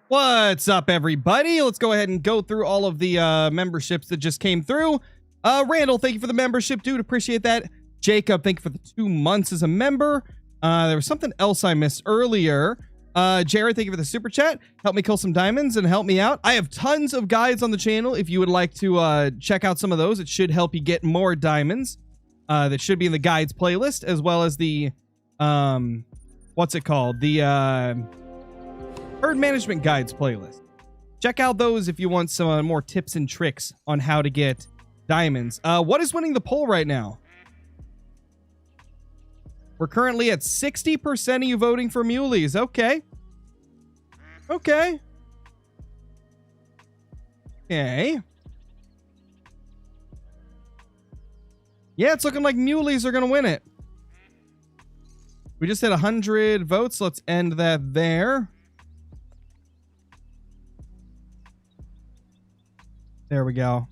What's up, everybody? Let's go ahead and go through all of the memberships that just came through. Randall, thank you for the membership, dude. Appreciate that. Jacob, thank you for the 2 months as a member. There was something else I missed earlier. Jared, thank you for the super chat. Help me kill some diamonds and help me out. I have tons of guides on the channel. If you would like to check out some of those, it should help you get more diamonds. That should be in the guides playlist, as well as the what's it called? The herd management guides playlist. Check out those if you want some more tips and tricks on how to get diamonds. What is winning the poll right now? We're currently at 60% of you voting for Muleys. Okay. Okay. Okay. Yeah, it's looking like Muleys are going to win it. We just hit 100 votes. Let's end that there. There we go.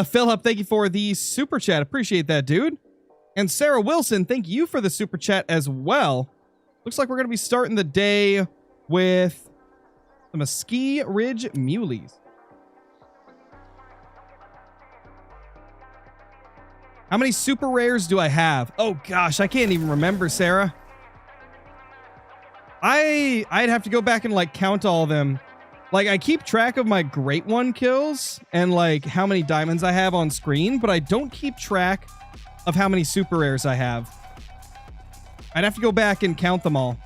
Philip, thank you for the super chat. Appreciate that, dude. And Sarah Wilson, thank you for the super chat as well. Looks like we're going to be starting the day with some Mesquite Ridge Muleys. How many super rares do I have? Oh gosh, I can't even remember, Sarah. I'd have to go back and like count all of them. Like, I keep track of my great one kills and like how many diamonds I have on screen, but I don't keep track of how many super rares I have. I'd have to go back and count them all.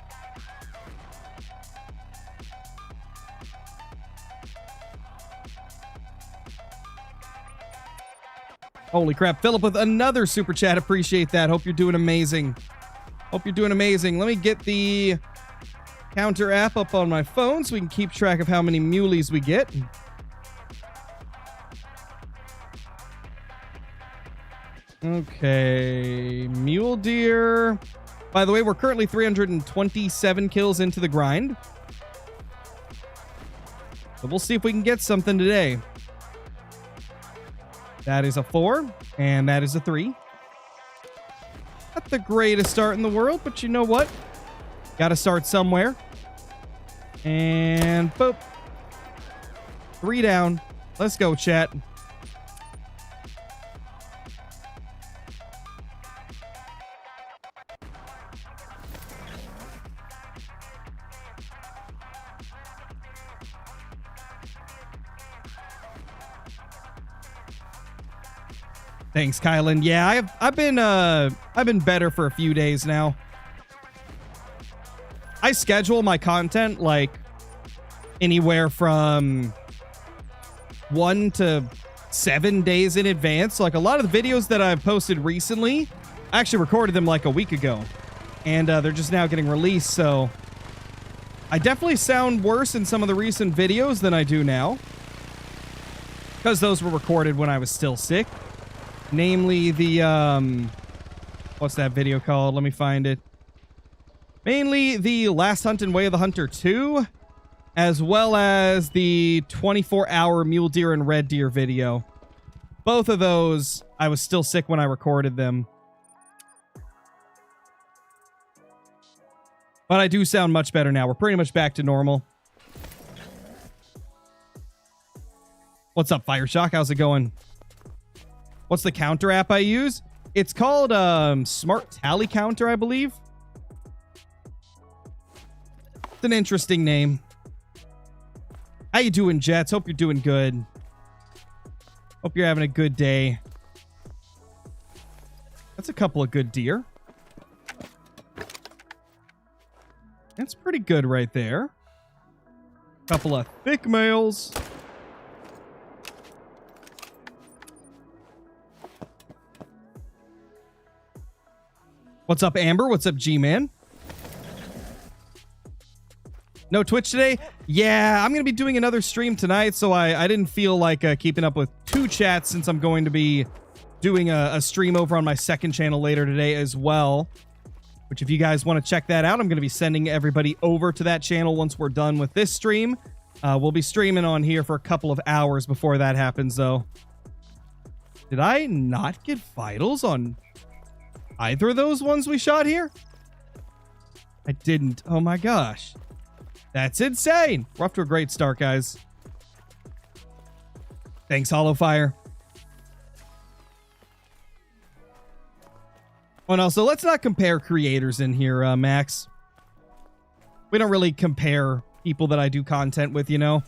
Holy crap. Philip with another super chat. Appreciate that. Hope you're doing amazing. Hope you're doing amazing. Let me get the counter app up on my phone so we can keep track of how many muleys we get. Okay. Mule deer. By the way, we're currently 327 kills into the grind. So we'll see if we can get something today. That is a 4, and that is a 3. Not the greatest start in the world, but you know what? Gotta start somewhere. And boop. 3 down. Let's go, chat. Thanks, Kylan. Yeah, I've been better for a few days now. I schedule my content like anywhere from 1 to 7 days in advance. Like a lot of the videos that I've posted recently, I actually recorded them like a week ago, and they're just now getting released. So I definitely sound worse in some of the recent videos than I do now, because those were recorded when I was still sick. Namely the, what's that video called? Let me find it. Mainly the Last Hunt and Way of the Hunter 2, as well as the 24-hour mule deer and red deer video. Both of those, I was still sick when I recorded them. But I do sound much better now. We're pretty much back to normal. What's up, Fireshock? How's it going? What's the counter app I use? It's called Smart Tally Counter, I believe. It's an interesting name. How you doing, Jets? Hope you're doing good. Hope you're having a good day. That's a couple of good deer. That's pretty good right there. Couple of thick males. What's up, Amber? What's up, G-Man? No Twitch today? Yeah, I'm going to be doing another stream tonight, so I didn't feel like keeping up with 2 chats since I'm going to be doing a stream over on my second channel later today as well. Which, if you guys want to check that out, I'm going to be sending everybody over to that channel once we're done with this stream. We'll be streaming on here for a couple of hours before that happens, though. Did I not get vitals on either of those ones we shot here? I didn't. Oh my gosh. That's insane. We're off to a great start, guys. Thanks, Hollowfire. Oh no, so let's not compare creators in here, Max. We don't really compare people that I do content with, you know?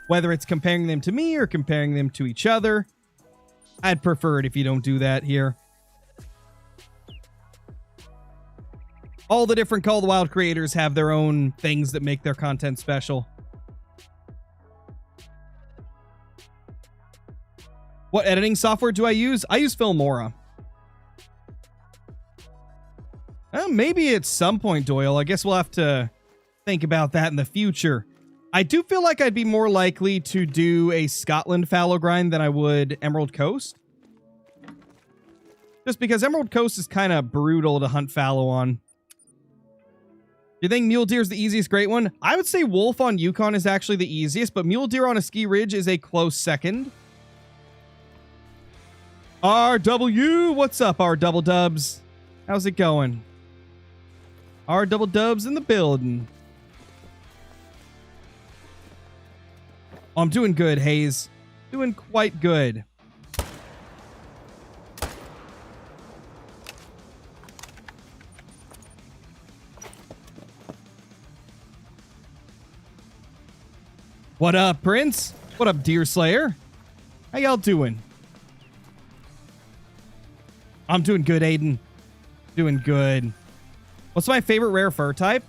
Whether it's comparing them to me or comparing them to each other, I'd prefer it if you don't do that here. All the different Call of the Wild creators have their own things that make their content special. What editing software do I use? I use Filmora. Maybe at some point, Doyle. I guess we'll have to think about that in the future. I do feel like I'd be more likely to do a Scotland fallow grind than I would Emerald Coast. Just because Emerald Coast is kind of brutal to hunt fallow on. Do you think Mule Deer is the easiest great one? I would say Wolf on Yukon is actually the easiest, but Mule Deer on a ski ridge is a close second. RW, what's up, R double dubs? How's it going? R double dubs in the building. Oh, I'm doing good, Hayes. Doing quite good. What up, Prince? What up, Deer Slayer? How y'all doing? I'm doing good, Aiden. Doing good. What's my favorite rare fur type?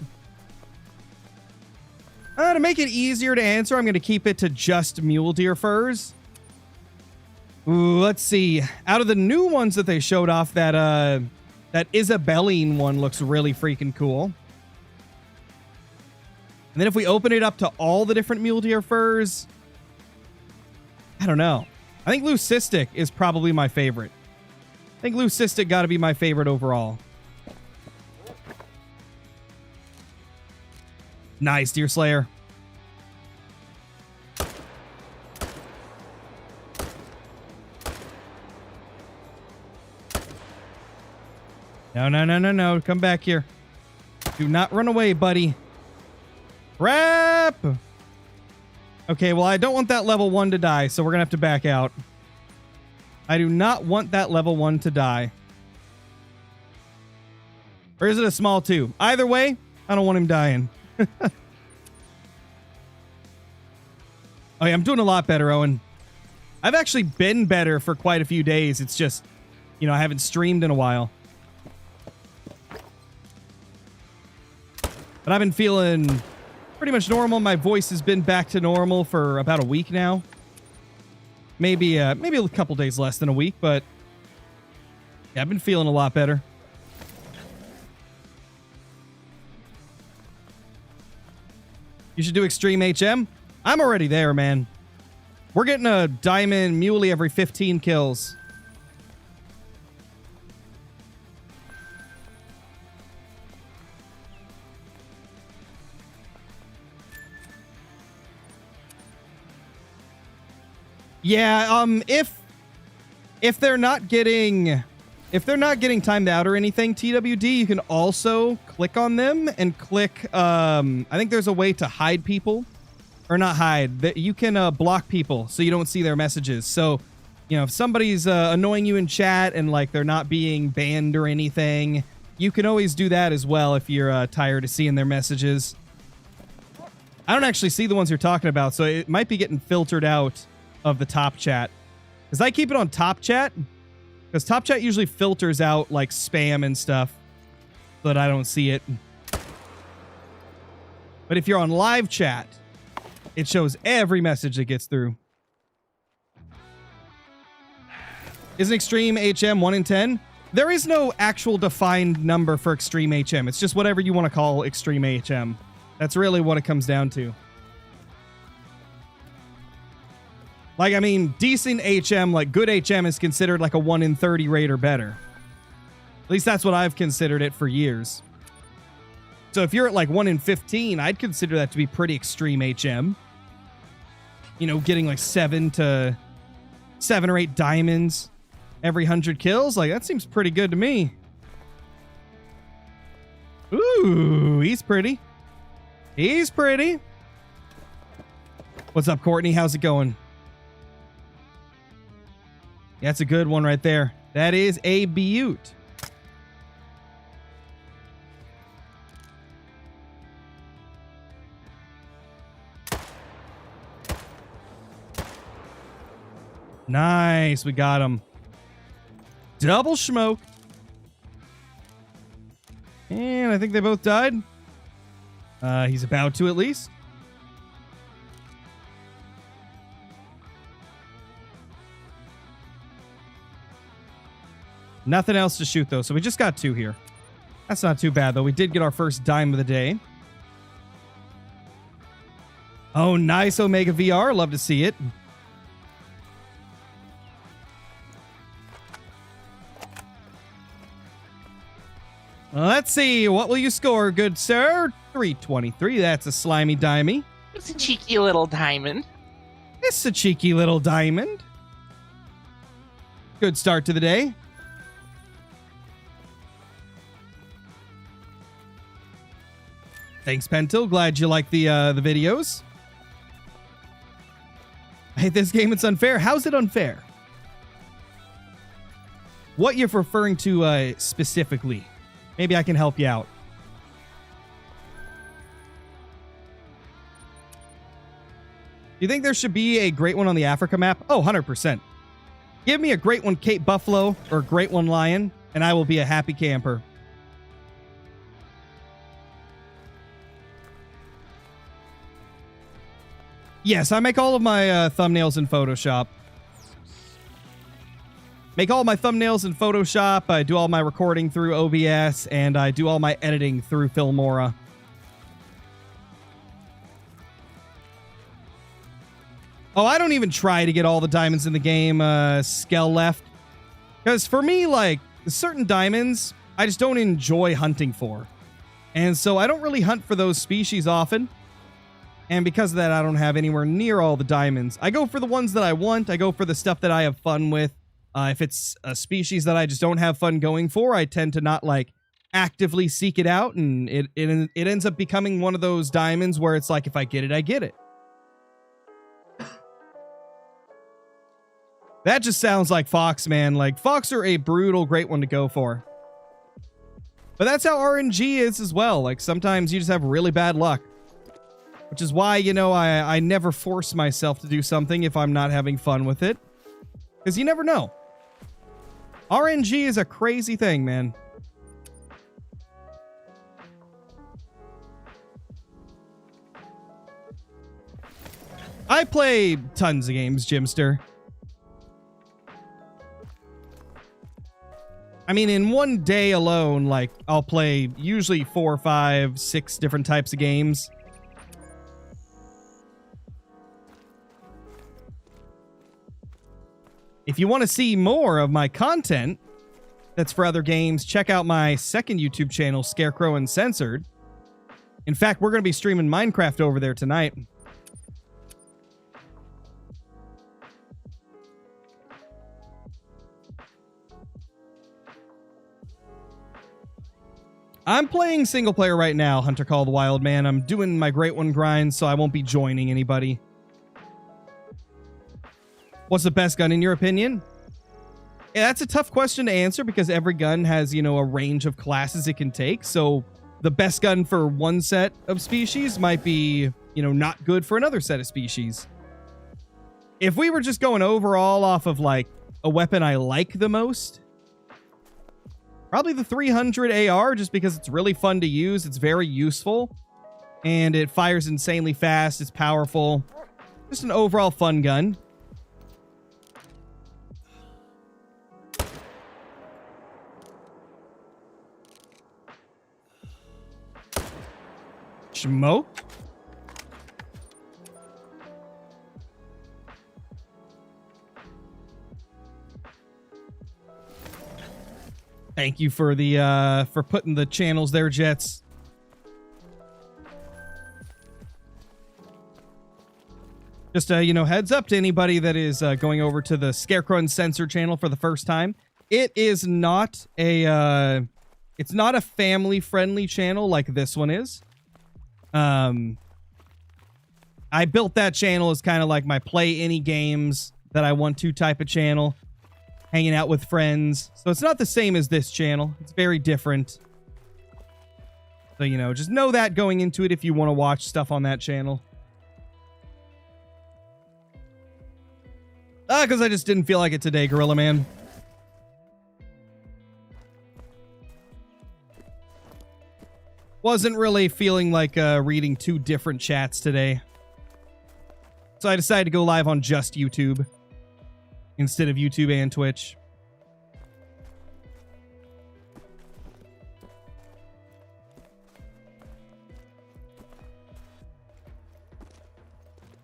To make it easier to answer, I'm going to keep it to just mule deer furs. Ooh, let's see. Out of the new ones that they showed off, that Isabelline one looks really freaking cool. And then if we open it up to all the different mule deer furs, I don't know. I think Leucistic is probably my favorite. I think Leucistic got to be my favorite overall. Nice, Deer Slayer. No. Come back here. Do not run away, buddy. Wrap! Okay, well, I don't want that level 1 to die, so we're going to have to back out. I do not want that level 1 to die. Or is it a small 2? Either way, I don't want him dying. Oh yeah, I'm doing a lot better, Owen. I've actually been better for quite a few days. It's just, you know, I haven't streamed in a while. But I've been feeling pretty much normal. My voice has been back to normal for about a week now. Maybe a couple days less than a week, but yeah, I've been feeling a lot better. You should do Extreme HM. I'm already there, man. We're getting a diamond muley every 15 kills. Yeah, if they're not getting timed out or anything, TWD, you can also click on them and click, I think there's a way to hide people. Or not hide. You can block people so you don't see their messages. So, you know, if somebody's annoying you in chat and, like, they're not being banned or anything, you can always do that as well if you're tired of seeing their messages. I don't actually see the ones you're talking about, so it might be getting filtered out of the top chat. Because I keep it on top chat. Because top chat usually filters out, like, spam and stuff. So that I don't see it. But if you're on live chat, it shows every message that gets through. Isn't Extreme HM 1 in 10? There is no actual defined number for Extreme HM. It's just whatever you want to call Extreme HM. That's really what it comes down to. Like, I mean, decent HM, like good HM is considered like a 1 in 30 rate or better. At least that's what I've considered it for years. So if you're at like 1 in 15, I'd consider that to be pretty extreme HM. You know, getting like 7 or 8 diamonds every 100 kills. Like, that seems pretty good to me. Ooh, he's pretty. He's pretty. What's up, Courtney? How's it going? Yeah, that's a good one right there. That is a beaut. Nice. We got him. Double smoke. And I think they both died. He's about to, at least. Nothing else to shoot, though, so we just got 2 here. That's not too bad, though. We did get our first dime of the day. Oh, nice, Omega VR. Love to see it. Let's see. What will you score, good sir? 323. That's a slimy dimey. It's a cheeky little diamond. It's a cheeky little diamond. Good start to the day. Thanks, Pentil. Glad you like the videos. I hate this game. It's unfair. How's it unfair? What you're referring to specifically? Maybe I can help you out. Do you think there should be a great one on the Africa map? Oh, 100%. Give me a great one Cape Buffalo or a great one Lion, and I will be a happy camper. Yes, I make all of my thumbnails in Photoshop. Make all my thumbnails in Photoshop. I do all my recording through OBS, and I do all my editing through Filmora. Oh, I don't even try to get all the diamonds in the game Skell left. Because for me, like, certain diamonds, I just don't enjoy hunting for. And so I don't really hunt for those species often. And because of that, I don't have anywhere near all the diamonds. I go for the ones that I want. I go for the stuff that I have fun with. If it's a species that I just don't have fun going for, I tend to not, like, actively seek it out. And it ends up becoming one of those diamonds where it's like, if I get it, I get it. That just sounds like Fox, man. Like, Fox are a brutal, great one to go for. But that's how RNG is as well. Like, sometimes you just have really bad luck. Which is why, you know, I never force myself to do something if I'm not having fun with it. Because you never know. RNG is a crazy thing, man. I play tons of games, Jimster. I mean, in one day alone, like, I'll play usually 4, 5, 6 different types of games. If you want to see more of my content that's for other games, check out my second YouTube channel, Scarecrow Uncensored. In fact, we're going to be streaming Minecraft over there tonight. I'm playing single player right now, Hunter Call the Wild Man. I'm doing my Great One grind, so I won't be joining anybody. What's the best gun in your opinion? Yeah, that's a tough question to answer because every gun has, you know, a range of classes it can take. So the best gun for one set of species might be, you know, not good for another set of species. If we were just going overall off of, like, a weapon I like the most, probably the 300 AR, just because it's really fun to use. It's very useful. And it fires insanely fast. It's powerful. Just an overall fun gun. Smoke. Thank you for the for putting the channels there, Jets. Just you know, heads up to anybody that is going over to the Scarecrow Uncensored channel for the first time. It is not a It's not a family-friendly channel like this one is. I built that channel as kind of like my play any games that I want to type of channel. Hanging out with friends. So it's not the same as this channel. It's very different. So, you know, just know that going into it if you want to watch stuff on that channel. Because I just didn't feel like it today, Gorilla Man. Wasn't really feeling like reading two different chats today. So I decided to go live on just YouTube instead of YouTube and Twitch.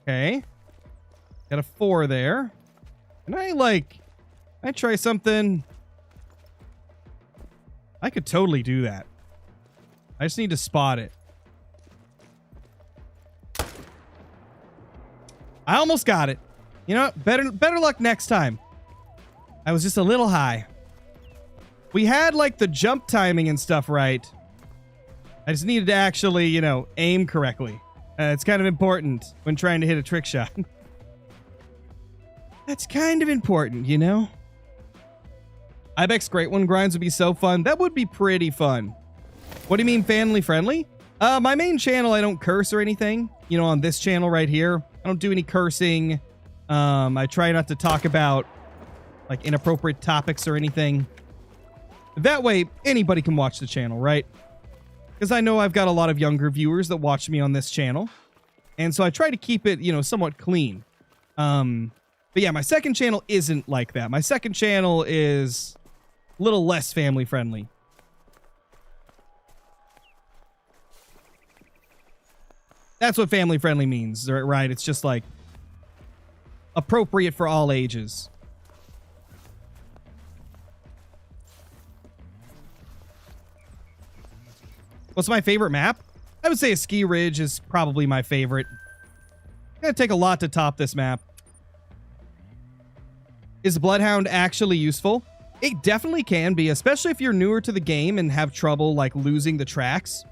Okay. Got a 4 there. Can I try something? I could totally do that. I just need to spot it. I almost got it. You know, better luck next time. I was just a little high. We had like the jump timing and stuff right. I just needed to actually, you know, aim correctly. It's kind of important when trying to hit a trick shot. That's kind of important, you know? Ibex Great One grinds would be so fun. That would be pretty fun. What do you mean family friendly? My main channel, I don't curse or anything. You know, on this channel right here, I don't do any cursing. I try not to talk about like inappropriate topics or anything. That way, anybody can watch the channel, right? Because I know I've got a lot of younger viewers that watch me on this channel. And so I try to keep it, you know, somewhat clean. But yeah, my second channel isn't like that. My second channel is a little less family friendly. That's what family friendly means, right? It's just like appropriate for all ages. What's my favorite map? I would say a Ski Ridge is probably my favorite. It's gonna take a lot to top this map. Is Bloodhound actually useful? It definitely can be, especially if you're newer to the game and have trouble like losing the tracks.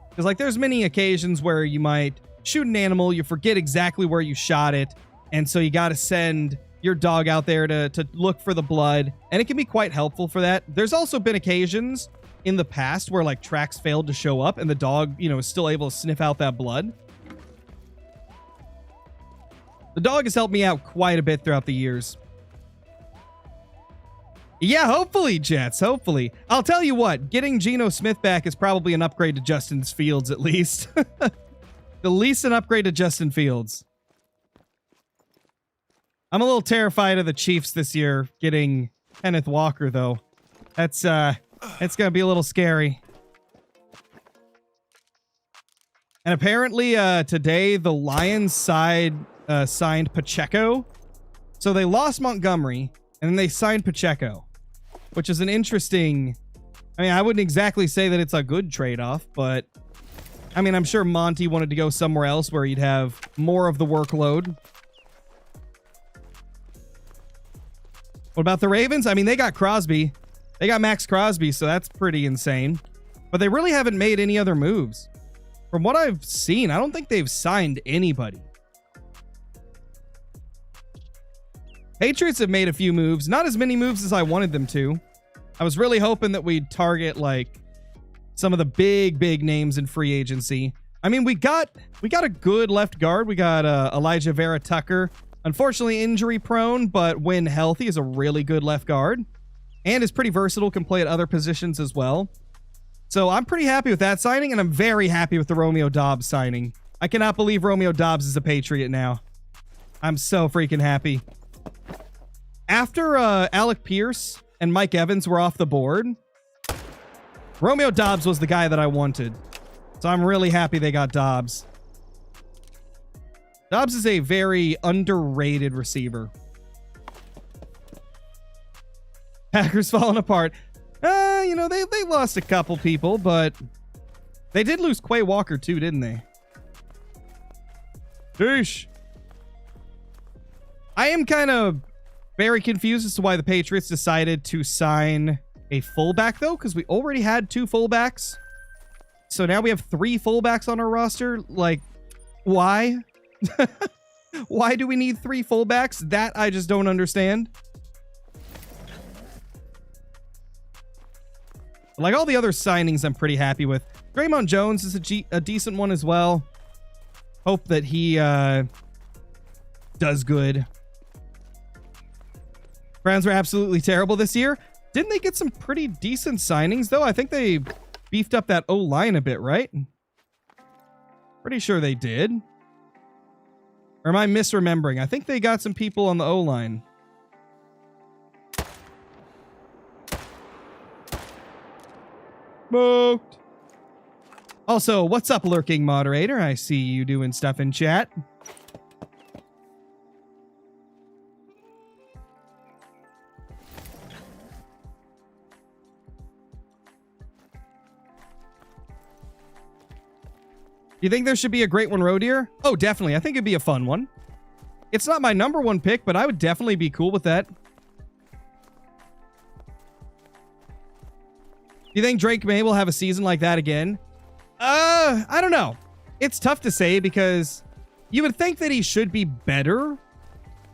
Because like there's many occasions where you might shoot an animal, you forget exactly where you shot it, and so you got to send your dog out there to look for the blood, and it can be quite helpful for that. There's also been occasions in the past where like tracks failed to show up and the dog, you know, is still able to sniff out that blood. The dog has helped me out quite a bit throughout the years. Yeah, hopefully, Jets. Hopefully. I'll tell you what, getting Geno Smith back is probably an upgrade to Justin Fields, at least. At least an upgrade to Justin Fields. I'm a little terrified of the Chiefs this year getting Kenneth Walker, though. That's gonna be a little scary. And apparently, today, the Lions signed Pacheco. So they lost Montgomery, and then they signed Pacheco, which is an interesting... I mean, I wouldn't exactly say that it's a good trade-off, but... I mean, I'm sure Monty wanted to go somewhere else where he'd have more of the workload. What about the Ravens? I mean, they got Crosby. They got Max Crosby, so that's pretty insane. But they really haven't made any other moves. From what I've seen, I don't think they've signed anybody. Patriots have made a few moves. Not as many moves as I wanted them to. I was really hoping that we'd target, like, some of the big names in free agency. I mean, we got a good left guard. We got Elijah Vera Tucker. Unfortunately, injury prone, but when healthy is a really good left guard. And is pretty versatile, can play at other positions as well. So I'm pretty happy with that signing, and I'm very happy with the Romeo Doubs signing. I cannot believe Romeo Doubs is a Patriot now. I'm so freaking happy. After Alec Pierce and Mike Evans were off the board, Romeo Doubs was the guy that I wanted. So I'm really happy they got Doubs. Doubs is a very underrated receiver. Packers falling apart. You know, they lost a couple people, but they did lose Quay Walker too, didn't they? Sheesh. I am kind of very confused as to why the Patriots decided to sign a fullback, though, because we already had 2 fullbacks. So now we have 3 fullbacks on our roster. Like, why? Why do we need 3 fullbacks? That I just don't understand. Like, all the other signings I'm pretty happy with. Draymond Jones is a decent one as well. Hope that he does good. Browns were absolutely terrible this year. Didn't they get some pretty decent signings, though? I think they beefed up that O-line a bit, right? Pretty sure they did. Or am I misremembering? I think they got some people on the O-line. Smoked. Also, what's up, lurking moderator? I see you doing stuff in chat. You think there should be a Great One Road here? Oh, definitely. I think it'd be a fun one. It's not my number 1 pick, but I would definitely be cool with that. You think Drake May will have a season like that again? I don't know. It's tough to say because you would think that he should be better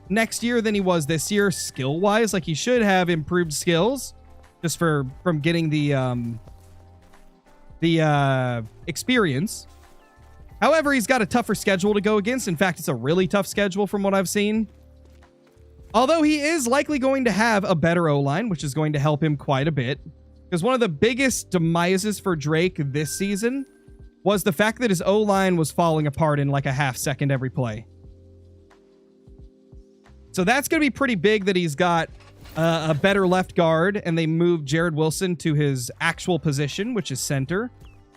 next year than he was this year skill-wise. Like, he should have improved skills just from getting the experience. However, he's got a tougher schedule to go against. In fact, it's a really tough schedule from what I've seen. Although he is likely going to have a better O-line, which is going to help him quite a bit. Because one of the biggest demises for Drake this season was the fact that his O-line was falling apart in like a half second every play. So that's going to be pretty big that he's got a better left guard, and they moved Jared Wilson to his actual position, which is center.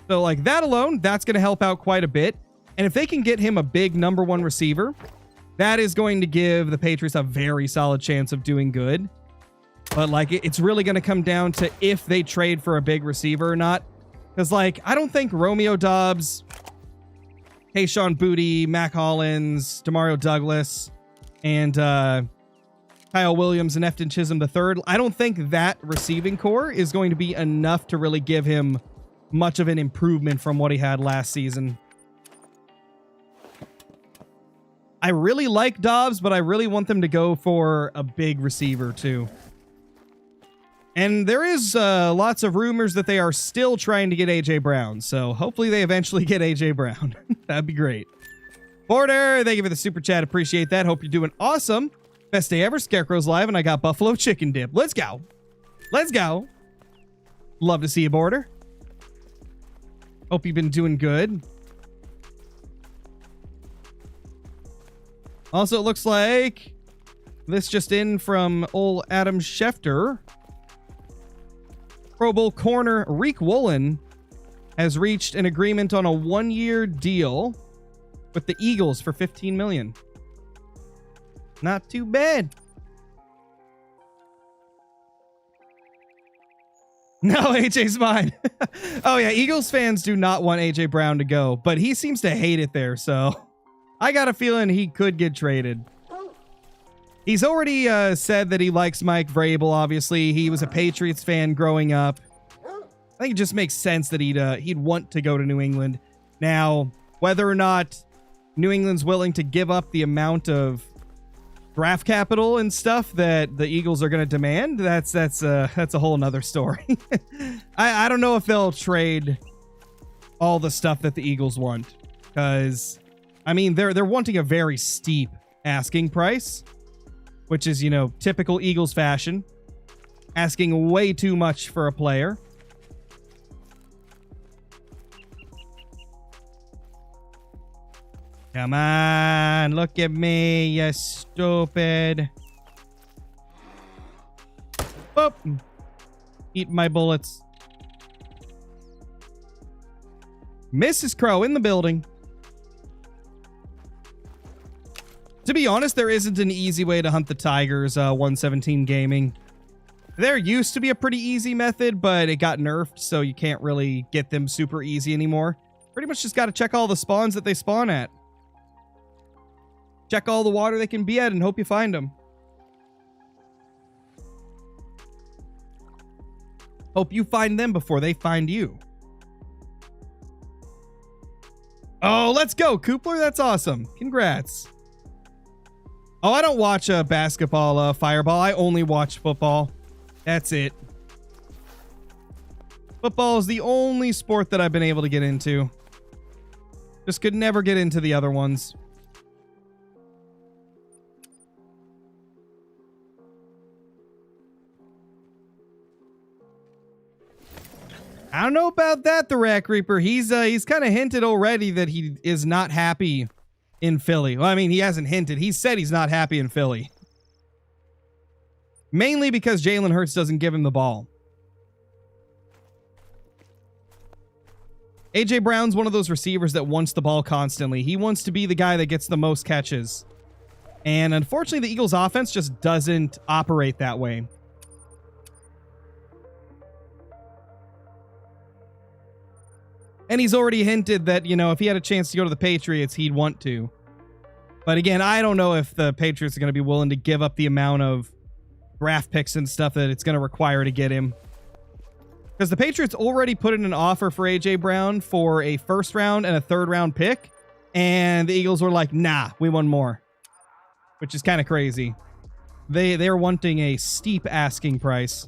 So, like, that alone, that's going to help out quite a bit. And if they can get him a big number 1 receiver, that is going to give the Patriots a very solid chance of doing good. But, like, it's really going to come down to if they trade for a big receiver or not. Because, like, I don't think Romeo Doubs, Tayshaun Boutte, Mac Hollins, Demario Douglas, and Kyle Williams and Efton Chisholm III, I don't think that receiving core is going to be enough to really give him much of an improvement from what he had last season. I really like Dobbs, but I really want them to go for a big receiver too. And there is lots of rumors that they are still trying to get AJ Brown, so hopefully they eventually get AJ Brown. That'd be great. Border, thank you for the super chat. Appreciate that. Hope you're doing awesome. Best day ever. Scarecrow's live, and I got buffalo chicken dip. Let's go. Let's go. Love to see you, Border. Hope you've been doing good. Also, it looks like this just in from old Adam Schefter. Pro Bowl corner Reek Woolen has reached an agreement on a 1-year deal with the Eagles for $15 million. Not too bad. No, AJ's mine. Oh, yeah. Eagles fans do not want AJ Brown to go, but he seems to hate it there. So I got a feeling he could get traded. He's already said that he likes Mike Vrabel, obviously. He was a Patriots fan growing up. I think it just makes sense that he'd want to go to New England. Now, whether or not New England's willing to give up the amount of draft capital and stuff that the Eagles are going to demand, that's a whole nother story. I don't know if they'll trade all the stuff that the Eagles want, because I mean they're wanting a very steep asking price, which is, you know, typical Eagles fashion, asking way too much for a player. Come on, look at me, you stupid. Boop. Eat my bullets. Mrs. Crow in the building. To be honest, there isn't an easy way to hunt the Tigers, 117 Gaming. There used to be a pretty easy method, but it got nerfed, so you can't really get them super easy anymore. Pretty much just got to check all the spawns that they spawn at. Check all the water they can be at and hope you find them. Hope you find them before they find you. Oh, let's go, Koopler. That's awesome. Congrats. Oh, I don't watch basketball, Fireball. I only watch football. That's it. Football is the only sport that I've been able to get into. Just could never get into the other ones. I don't know about that, the Rack Reaper. He's kind of hinted already that he is not happy in Philly. Well, I mean, he hasn't hinted. He said he's not happy in Philly. Mainly because Jalen Hurts doesn't give him the ball. A.J. Brown's one of those receivers that wants the ball constantly. He wants to be the guy that gets the most catches. And unfortunately, the Eagles' offense just doesn't operate that way. And he's already hinted that, you know, if he had a chance to go to the Patriots, he'd want to. But again, I don't know if the Patriots are going to be willing to give up the amount of draft picks and stuff that it's going to require to get him. Because the Patriots already put in an offer for A.J. Brown for a first round and a third round pick. And the Eagles were like, nah, we want more. Which is kind of crazy. They're wanting a steep asking price.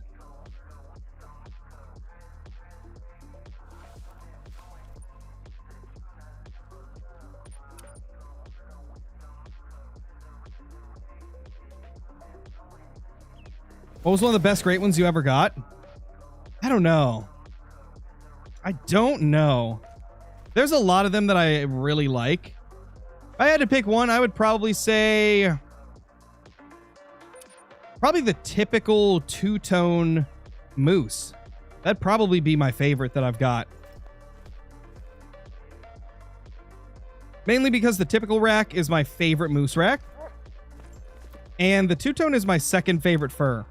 What was one of the best great ones you ever got? I don't know. I don't know. There's a lot of them that I really like. If I had to pick one, I would probably say... probably the typical two-tone moose. That'd probably be my favorite that I've got. Mainly because the typical rack is my favorite moose rack. And the two-tone is my second favorite fur.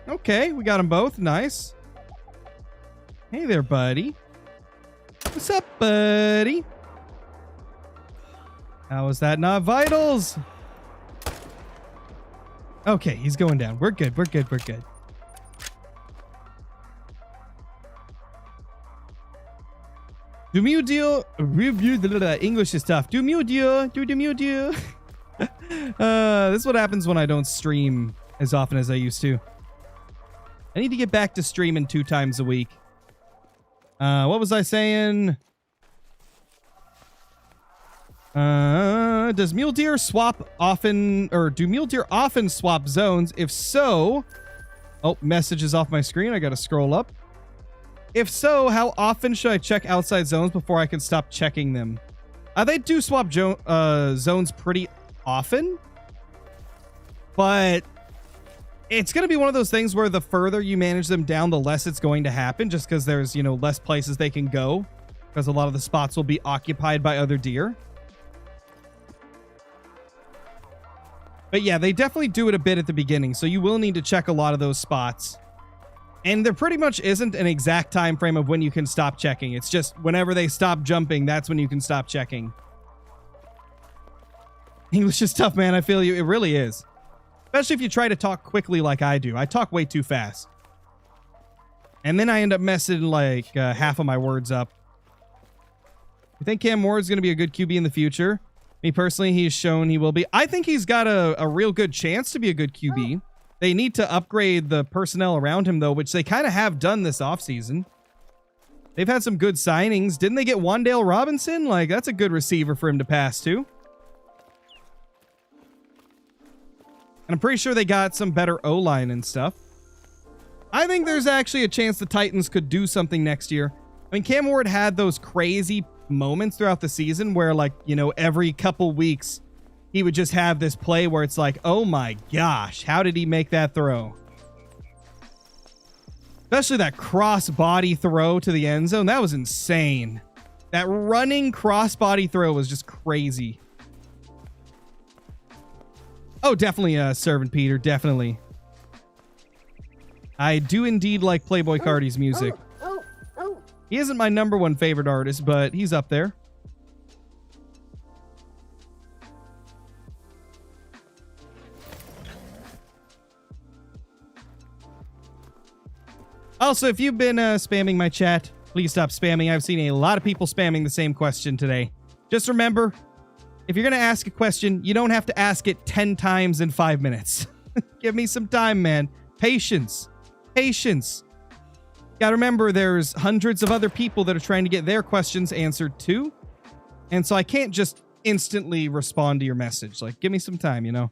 Okay, we got them both. Nice. Hey there, buddy. What's up, buddy? How is that not vitals? Okay, he's going down. We're good. We're good. We're good. Do Mule deal? English is tough. Do Mule deal? Do Mule deal? This is what happens when I don't stream as often as I used to. I need to get back to streaming 2 times a week. What was I saying? Does Mule Deer swap often, or do Mule Deer often swap zones? If so, oh, message is off my screen. I gotta scroll up. If so, how often should I check outside zones before I can stop checking them? They do swap zones pretty often, but it's going to be one of those things where the further you manage them down, the less it's going to happen, just because there's, you know, less places they can go, because a lot of the spots will be occupied by other deer. But yeah, they definitely do it a bit at the beginning, so you will need to check a lot of those spots. And there pretty much isn't an exact time frame of when you can stop checking. It's just whenever they stop jumping, that's when you can stop checking. English is tough, man. I feel you. It really is. Especially if you try to talk quickly like I do. I talk way too fast. And then I end up messing like half of my words up. You think Cam Ward's going to be a good QB in the future? Me personally, he's shown he will be. I think he's got a real good chance to be a good QB. They need to upgrade the personnel around him, though, which they kind of have done this offseason. They've had some good signings. Didn't they get Wan'Dale Robinson? Like, that's a good receiver for him to pass to. And I'm pretty sure they got some better O-line and stuff. I think there's actually a chance the Titans could do something next year. I mean, Cam Ward had those crazy moments throughout the season where, like, you know, every couple weeks he would just have this play where it's like, oh my gosh, how did he make that throw? Especially that cross-body throw to the end zone. That was insane. That running cross-body throw was just crazy. Oh, definitely, Servant Peter, definitely. I do indeed like Playboy Cardi's music. He isn't my #1 favorite artist, but he's up there. Also, if you've been spamming my chat, please stop spamming. I've seen a lot of people spamming the same question today. Just remember, if you're going to ask a question, you don't have to ask it 10 times in 5 minutes. Give me some time, man. Patience. Patience. Gotta remember, there's hundreds of other people that are trying to get their questions answered too. And so I can't just instantly respond to your message. Like, give me some time, you know?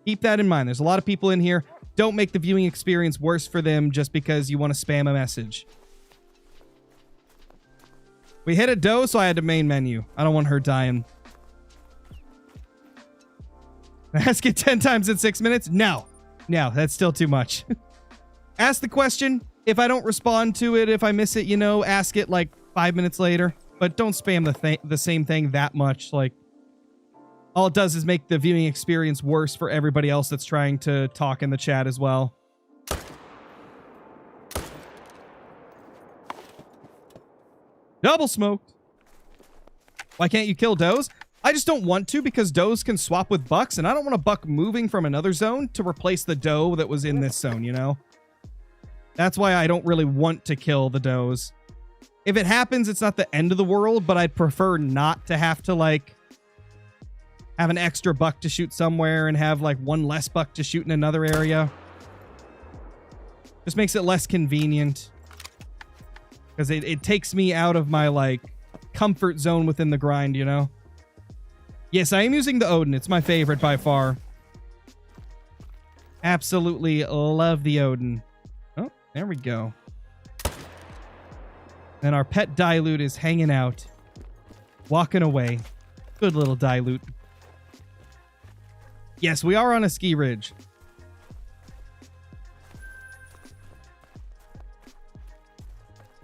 Keep that in mind. There's a lot of people in here. Don't make the viewing experience worse for them just because you want to spam a message. We hit a doe, so I had to main menu. I don't want her dying. Ask it 10 times in 6 minutes? No. No, that's still too much. Ask the question. If I don't respond to it, if I miss it, you know, ask it like 5 minutes later. But don't spam the same thing that much. Like, all it does is make the viewing experience worse for everybody else that's trying to talk in the chat as well. Double smoked. Why can't you kill does? I just don't want to because does can swap with bucks, and I don't want a buck moving from another zone to replace the doe that was in this zone, you know? That's why I don't really want to kill the does. If it happens, it's not the end of the world, but I'd prefer not to have to, like, have an extra buck to shoot somewhere and have, like, one less buck to shoot in another area. Just makes it less convenient. Because it takes me out of my, like, comfort zone within the grind, you know? Yes, I am using the Odin. It's my favorite by far. Absolutely love the Odin. Oh, there we go. And our pet Dilute is hanging out. Walking away. Good little Dilute. Yes, we are on a ski ridge.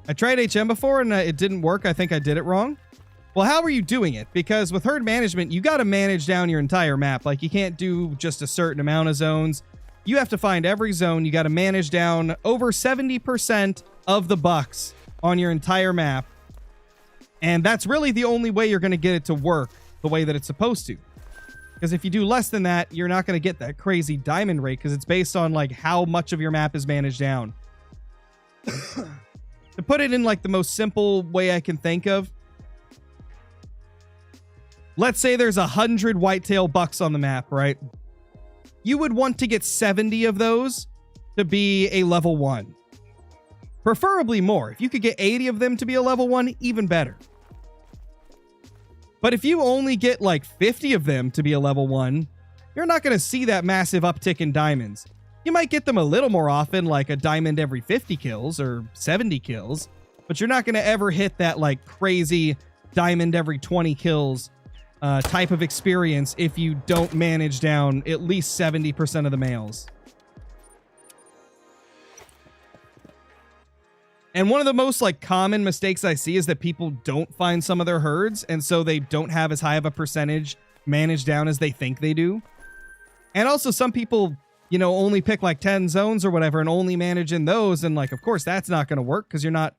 I tried HM before and it didn't work. I think I did it wrong. Well, how are you doing it? Because with herd management, you got to manage down your entire map. Like, you can't do just a certain amount of zones. You have to find every zone. You got to manage down over 70% of the bucks on your entire map. And that's really the only way you're going to get it to work the way that it's supposed to. Because if you do less than that, you're not going to get that crazy diamond rate because it's based on, like, how much of your map is managed down. To put it in, like, the most simple way I can think of, let's say there's 100 whitetail bucks on the map, right? You would want to get 70 of those to be a level 1. Preferably more. If you could get 80 of them to be a level 1, even better. But if you only get like 50 of them to be a level 1, you're not going to see that massive uptick in diamonds. You might get them a little more often, like a diamond every 50 kills or 70 kills, but you're not going to ever hit that like crazy diamond every 20 kills type of experience if you don't manage down at least 70% of the males. And one of the most like common mistakes I see is that people don't find some of their herds, and so they don't have as high of a percentage managed down as they think they do. And also some people, you know, only pick like 10 zones or whatever and only manage in those, and like, of course, that's not going to work because you're not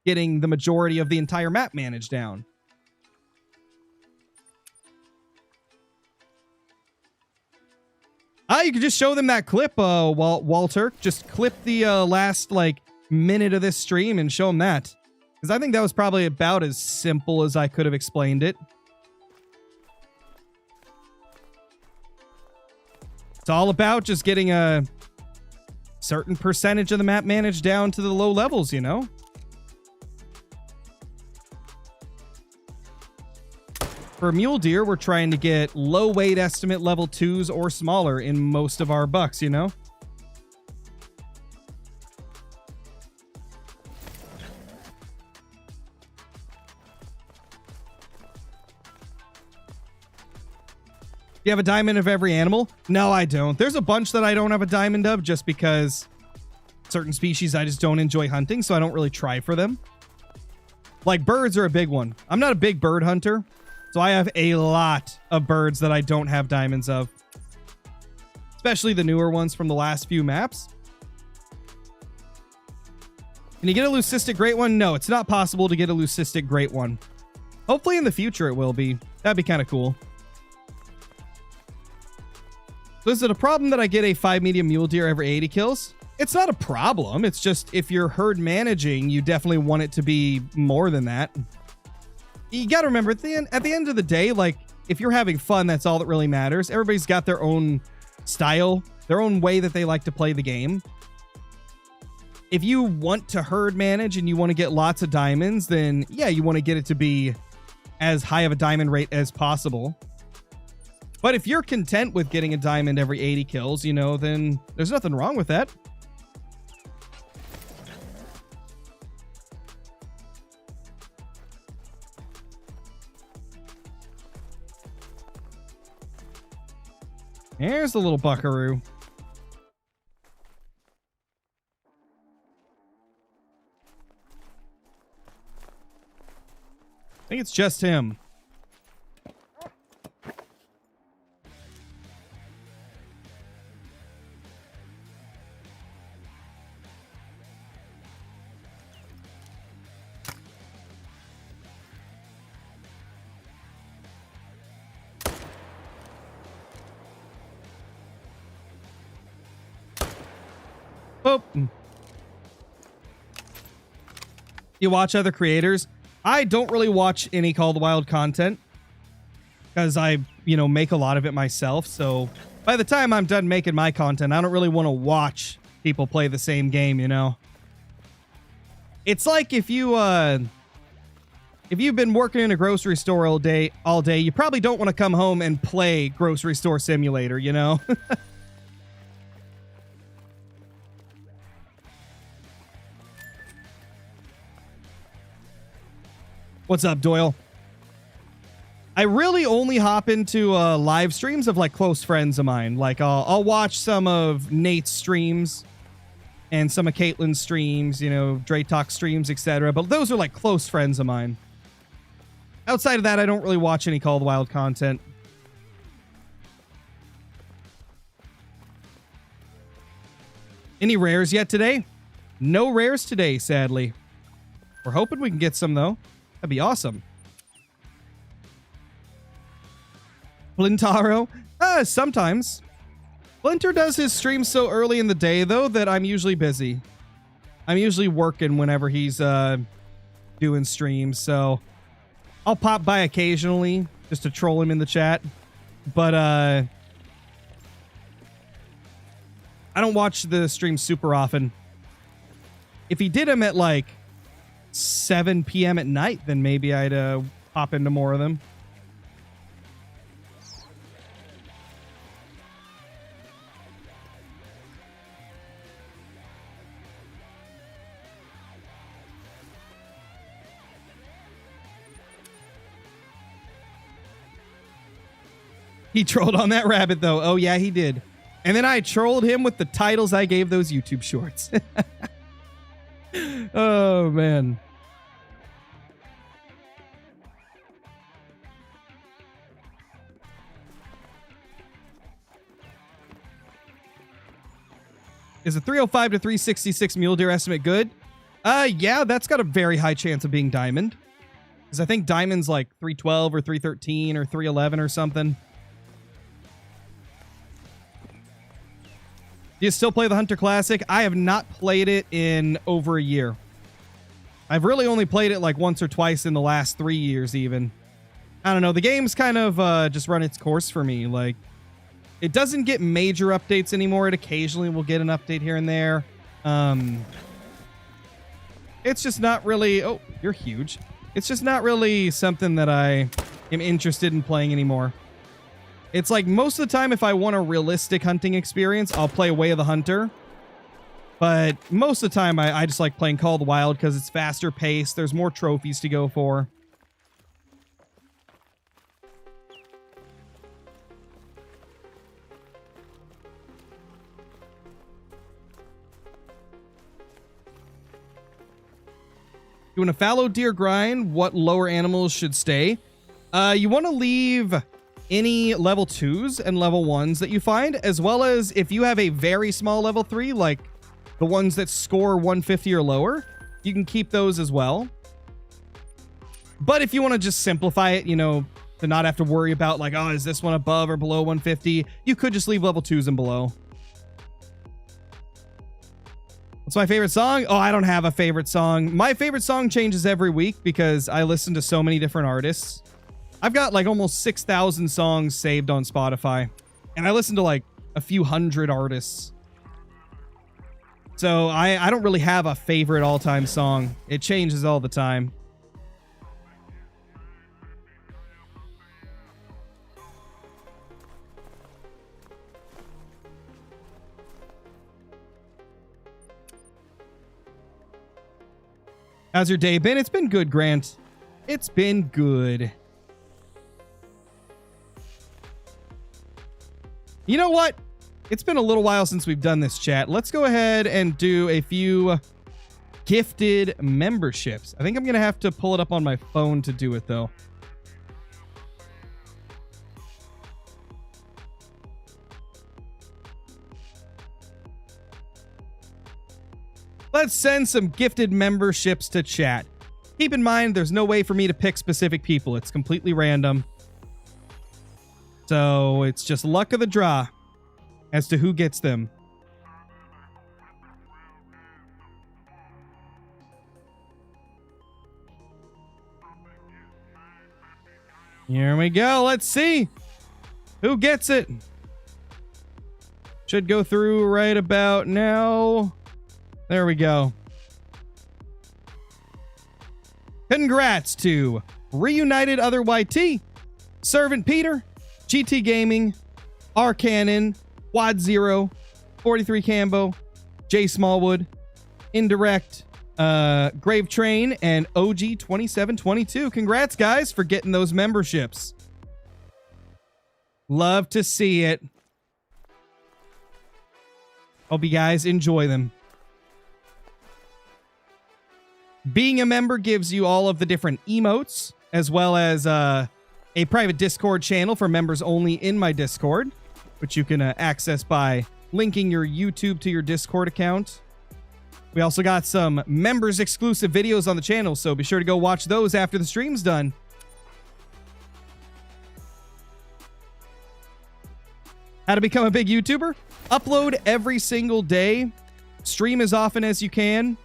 getting the majority of the entire map managed down. You could just show them that clip, Walter. Just clip the last, like, minute of this stream and show them that. Because I think that was probably about as simple as I could have explained it. It's all about just getting a certain percentage of the map managed down to the low levels, you know? For mule deer, we're trying to get low weight estimate level 2s or smaller in most of our bucks, you know? You have a diamond of every animal? No, I don't. There's a bunch that I don't have a diamond of just because certain species I just don't enjoy hunting, so I don't really try for them. Like birds are a big one. I'm not a big bird hunter, so I have a lot of birds that I don't have diamonds of. Especially the newer ones from the last few maps. Can you get a leucistic great one? No, it's not possible to get a leucistic great one. Hopefully in the future it will be. That'd be kind of cool. So is it a problem that I get a 5 medium mule deer every 80 kills? It's not a problem. It's just if you're herd managing, you definitely want it to be more than that. You got to remember at the end of the day, like if you're having fun, that's all that really matters. Everybody's got their own style, their own way that they like to play the game. If you want to herd manage and you want to get lots of diamonds, then yeah, you want to get it to be as high of a diamond rate as possible. But if you're content with getting a diamond every 80 kills, you know, then there's nothing wrong with that. There's the little buckaroo. I think it's just him. Oh. You watch other creators? I don't really watch any Call of the Wild content because I, make a lot of it myself. So by the time I'm done making my content, I don't really want to watch people play the same game, It's like if you've been working in a grocery store all day, you probably don't want to come home and play Grocery Store Simulator, What's up, Doyle? I really only hop into live streams of like close friends of mine. Like I'll watch some of Nate's streams and some of Caitlin's streams, Dre Talk streams, etc. But those are like close friends of mine. Outside of that, I don't really watch any Call of the Wild content. Any rares yet today? No rares today, sadly. We're hoping we can get some though. That'd be awesome. Flintaro? Sometimes. Splinter does his streams so early in the day, though, that I'm usually busy. I'm usually working whenever he's doing streams, so I'll pop by occasionally just to troll him in the chat. But I don't watch the streams super often. If he did them at like 7 p.m. at night, then maybe I'd pop into more of them. He trolled on that rabbit, though. Oh, yeah, he did. And then I trolled him with the titles I gave those YouTube shorts. Oh, man. Is a 305 to 366 mule deer estimate good? Yeah, that's got a very high chance of being diamond. Because I think diamond's like 312 or 313 or 311 or something. Do you still play the Hunter Classic? I have not played it in over a year. I've really only played it like once or twice in the last 3 years even. I don't know. The game's kind of just run its course for me. Like, it doesn't get major updates anymore. It occasionally will get an update here and there. It's just not really... Oh, you're huge. It's just not really something that I am interested in playing anymore. It's like most of the time, if I want a realistic hunting experience, I'll play Way of the Hunter. But most of the time, I just like playing Call of the Wild because it's faster paced. There's more trophies to go for. You want a fallow deer grind? What lower animals should stay? You want to leave any level 2s and level 1s that you find, as well as if you have a very small level 3, like the ones that score 150 or lower, you can keep those as well. But if you want to just simplify it, to not have to worry about like, oh, is this one above or below 150, you could just leave level 2s and below. What's my favorite song? Oh, I don't have a favorite song. My favorite song changes every week because I listen to so many different artists. I've got like almost 6,000 songs saved on Spotify, and I listen to like a few hundred artists. So I don't really have a favorite all-time song. It changes all the time. How's your day been? It's been good, Grant. It's been good. You know what? It's been a little while since we've done this, chat. Let's go ahead and do a few gifted memberships. I think I'm going to have to pull it up on my phone to do it, though. Let's send some gifted memberships to chat. Keep in mind, there's no way for me to pick specific people. It's completely random. So it's just luck of the draw as to who gets them. Here we go. Let's see who gets it. Should go through right about now. There we go. Congrats to Reunited Other YT, Servant Peter, GT Gaming, R Cannon, Wad Zero, 43 Cambo, J Smallwood, Indirect, Grave Train, and OG 2722. Congrats, guys, for getting those memberships. Love to see it. Hope you guys enjoy them. Being a member gives you all of the different emotes, as well as a private Discord channel for members only in my Discord, which you can access by linking your YouTube to your Discord account. We also got some members exclusive videos on the channel, so be sure to go watch those after the stream's done. How to become a big YouTuber? Upload every single day. Stream as often as you can.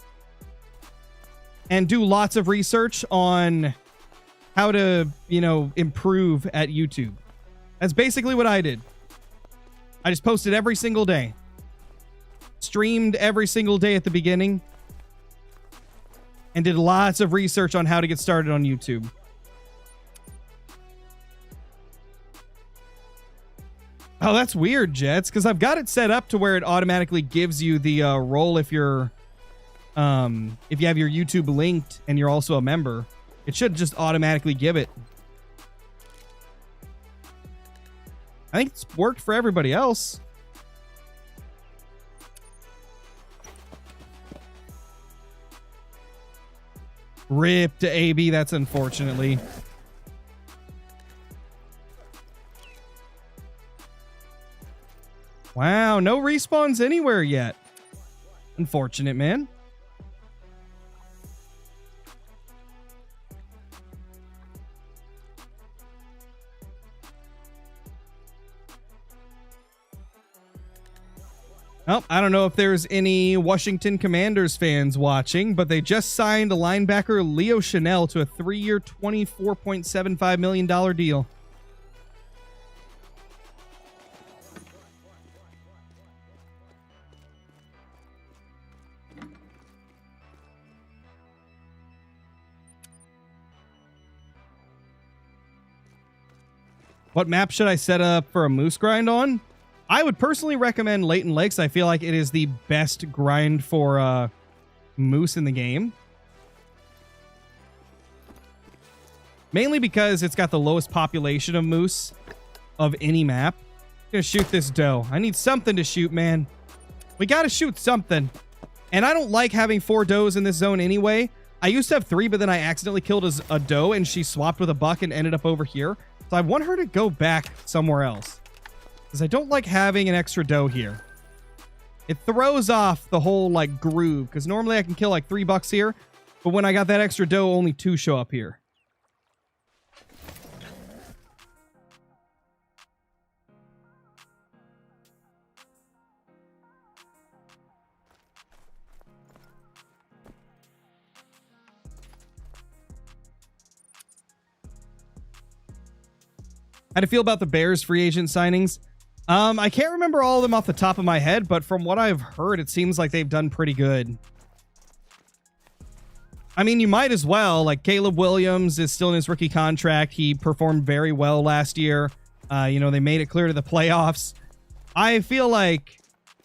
And do lots of research on how to, improve at YouTube. That's basically what I did. I just posted every single day. Streamed every single day at the beginning. And did lots of research on how to get started on YouTube. Oh, that's weird, Jets, because I've got it set up to where it automatically gives you the role if you have your YouTube linked and you're also a member. It should just automatically give it. I think it's worked for everybody else. Rip to AB, that's unfortunately. Wow, no respawns anywhere yet. Unfortunate, man. Oh, I don't know if there's any Washington Commanders fans watching, but they just signed a linebacker Leo Chanel to a 3-year, $24.75 million deal. What map should I set up for a moose grind on? I would personally recommend Leighton Lakes. I feel like it is the best grind for moose in the game. Mainly because it's got the lowest population of moose of any map. I'm gonna shoot this doe. I need something to shoot, man. We gotta shoot something. And I don't like having 4 does in this zone anyway. I used to have 3, but then I accidentally killed a doe and she swapped with a buck and ended up over here. So I want her to go back somewhere else. Because I don't like having an extra doe here. It throws off the whole, groove. Because normally I can kill, 3 bucks here. But when I got that extra doe, only 2 show up here. How do you feel about the Bears free agent signings? I can't remember all of them off the top of my head, but from what I've heard, it seems like they've done pretty good. I mean, you might as well. Like, Caleb Williams is still in his rookie contract. He performed very well last year. You know, they made it clear to the playoffs. I feel like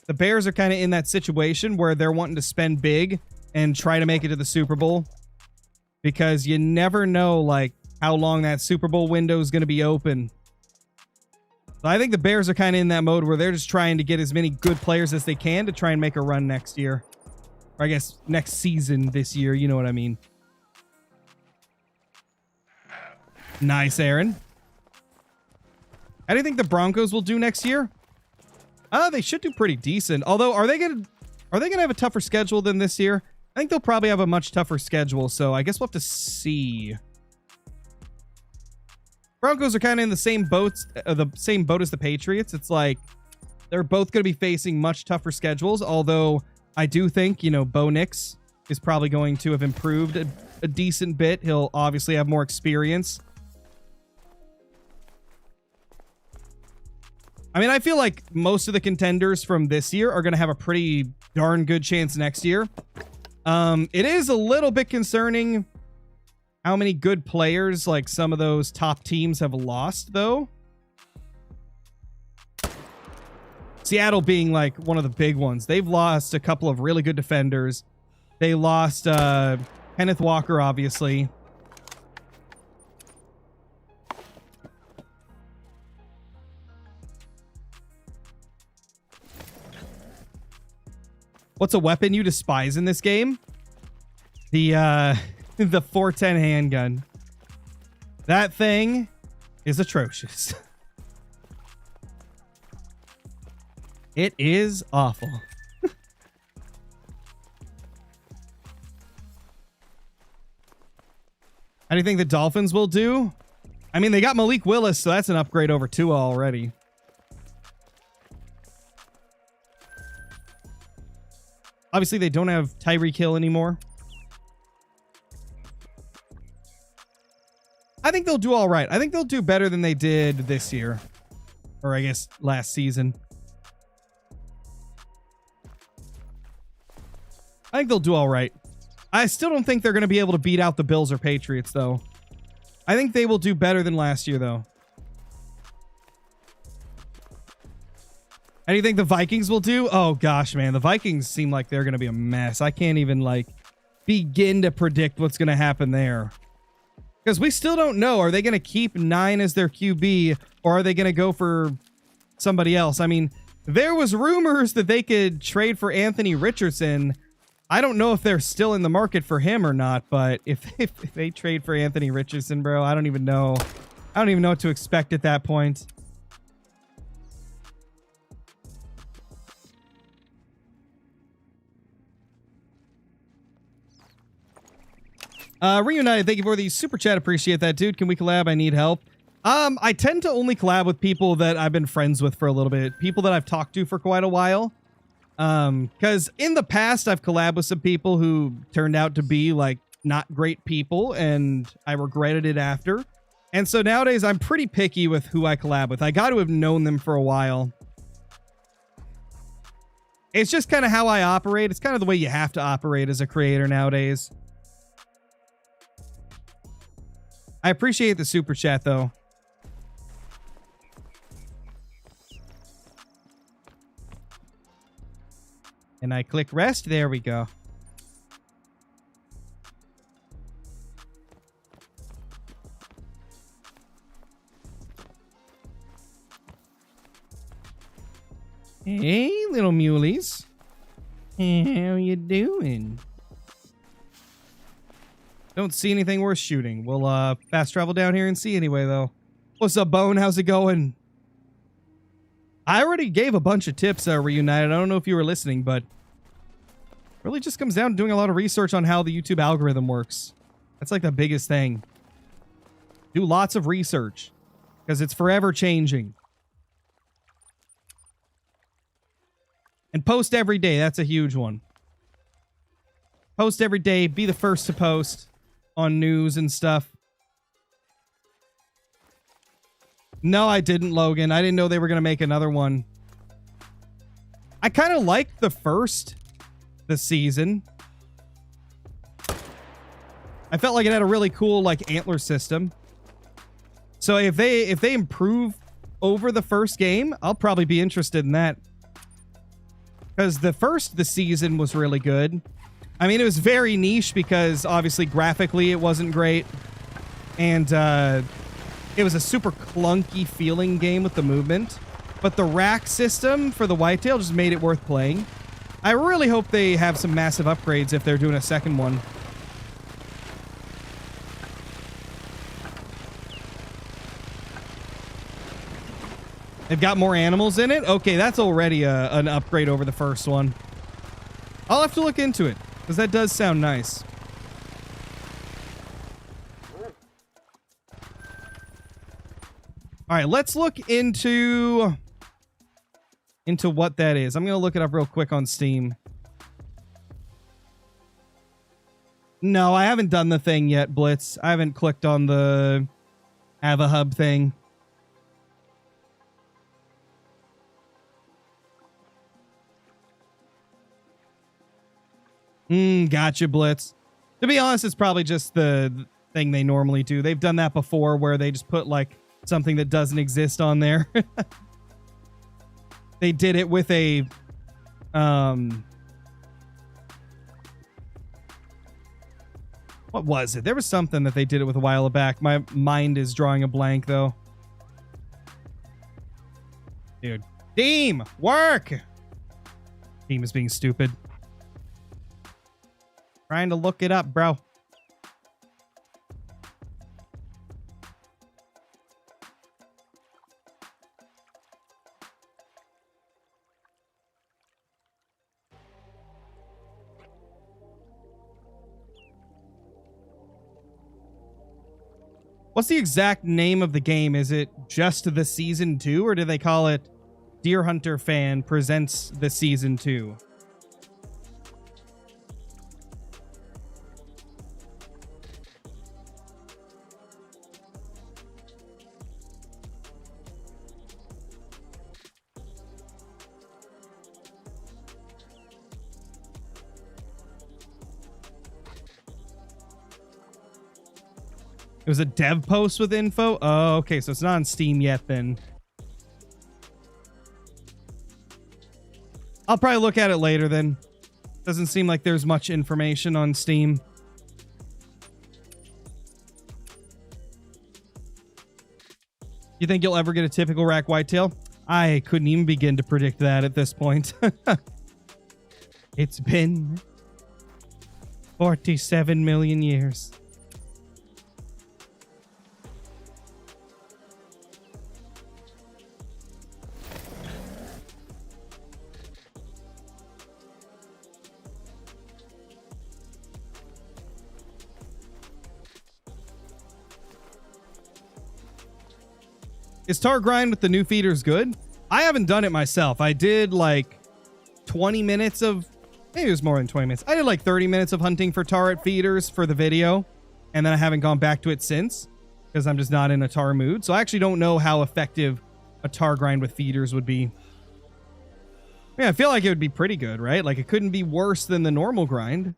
the Bears are kind of in that situation where they're wanting to spend big and try to make it to the Super Bowl, because you never know, like, how long that Super Bowl window is going to be open. So I think the Bears are kind of in that mode where they're just trying to get as many good players as they can to try and make a run next year. Or I guess next season this year. You know what I mean. Nice, Aaron. How do you think the Broncos will do next year? They should do pretty decent. Although, are they gonna have a tougher schedule than this year? I think they'll probably have a much tougher schedule. So I guess we'll have to see. Broncos are kind of in the same boat as the Patriots. It's like they're both going to be facing much tougher schedules. Although I do think, you know, Bo Nix is probably going to have improved a decent bit. He'll obviously have more experience. I mean, I feel like most of the contenders from this year are going to have a pretty darn good chance next year. It is a little bit concerning how many good players, like, some of those top teams have lost, though. Seattle being, like, one of the big ones. They've lost a couple of really good defenders. They lost Kenneth Walker, obviously. What's a weapon you despise in this game? The 410 handgun. That thing is atrocious. It is awful. How do you think the Dolphins will do? I mean, they got Malik Willis, so that's an upgrade over Tua already. Obviously, they don't have Tyreek Hill anymore. I think they'll do all right. I think they'll do better than they did this year. Or I guess last season. I think they'll do all right. I still don't think they're going to be able to beat out the Bills or Patriots, though. I think they will do better than last year, though. How do you think the Vikings will do? Oh, gosh, man. The Vikings seem like they're going to be a mess. I can't even, like, begin to predict what's going to happen there. Because we still don't know. Are they going to keep 9 as their QB, or are they going to go for somebody else? I mean, there was rumors that they could trade for Anthony Richardson. I don't know if they're still in the market for him or not, but if they trade for Anthony Richardson, bro, I don't even know. I don't even know what to expect at that point. Reunited, thank you for the super chat. Appreciate that, dude. Can we collab? I need help. I tend to only collab with people that I've been friends with for a little bit. People that I've talked to for quite a while. Because in the past, I've collabed with some people who turned out to be, like, not great people, and I regretted it after. And so nowadays, I'm pretty picky with who I collab with. I got to have known them for a while. It's just kind of how I operate. It's kind of the way you have to operate as a creator nowadays. I appreciate the super chat, though. And I click rest. There we go. Hey, little muleys. How you doing? Don't see anything worth shooting. We'll fast travel down here and see anyway, though. What's up, Bone? How's it going? I already gave a bunch of tips, Reunited. I don't know if you were listening, but really just comes down to doing a lot of research on how the YouTube algorithm works. That's like the biggest thing. Do lots of research because it's forever changing. And post every day. That's a huge one. Post every day. Be the first to post on news and stuff. No, I didn't, Logan. I didn't know they were going to make another one. I kind of liked the season. I felt like it had a really cool like antler system. So if they improve over the first game, I'll probably be interested in that. Because the season was really good. I mean, it was very niche because obviously graphically it wasn't great. And it was a super clunky feeling game with the movement. But the rack system for the whitetail just made it worth playing. I really hope they have some massive upgrades if they're doing a second one. They've got more animals in it? Okay, that's already an upgrade over the first one. I'll have to look into it, because that does sound nice. All right, let's look into what that is. I'm going to look it up real quick on Steam. No, I haven't done the thing yet, Blitz. I haven't clicked on the Avahub thing. Gotcha, Blitz. To be honest, it's probably just the thing they normally do. They've done that before where they just put like something that doesn't exist on there. They did it with a what was it? There was something that they did it with a while back. My mind is drawing a blank though. Dude. Team, work! Team is being stupid. Trying to look it up, bro. What's the exact name of the game? Is it just the Season 2, or do they call it Deer Hunter Fan Presents the Season 2? It was a dev post with info? Oh, okay, so it's not on Steam yet then. I'll probably look at it later then. Doesn't seem like there's much information on Steam. You think you'll ever get a typical rack whitetail? I couldn't even begin to predict that at this point. It's been 47 million years. Is tar grind with the new feeders good? I haven't done it myself. I did like 20 minutes of, maybe it was more than 20 minutes. I did like 30 minutes of hunting for tar at feeders for the video. And then I haven't gone back to it since because I'm just not in a tar mood. So I actually don't know how effective a tar grind with feeders would be. Yeah, I feel like it would be pretty good, right? Like it couldn't be worse than the normal grind.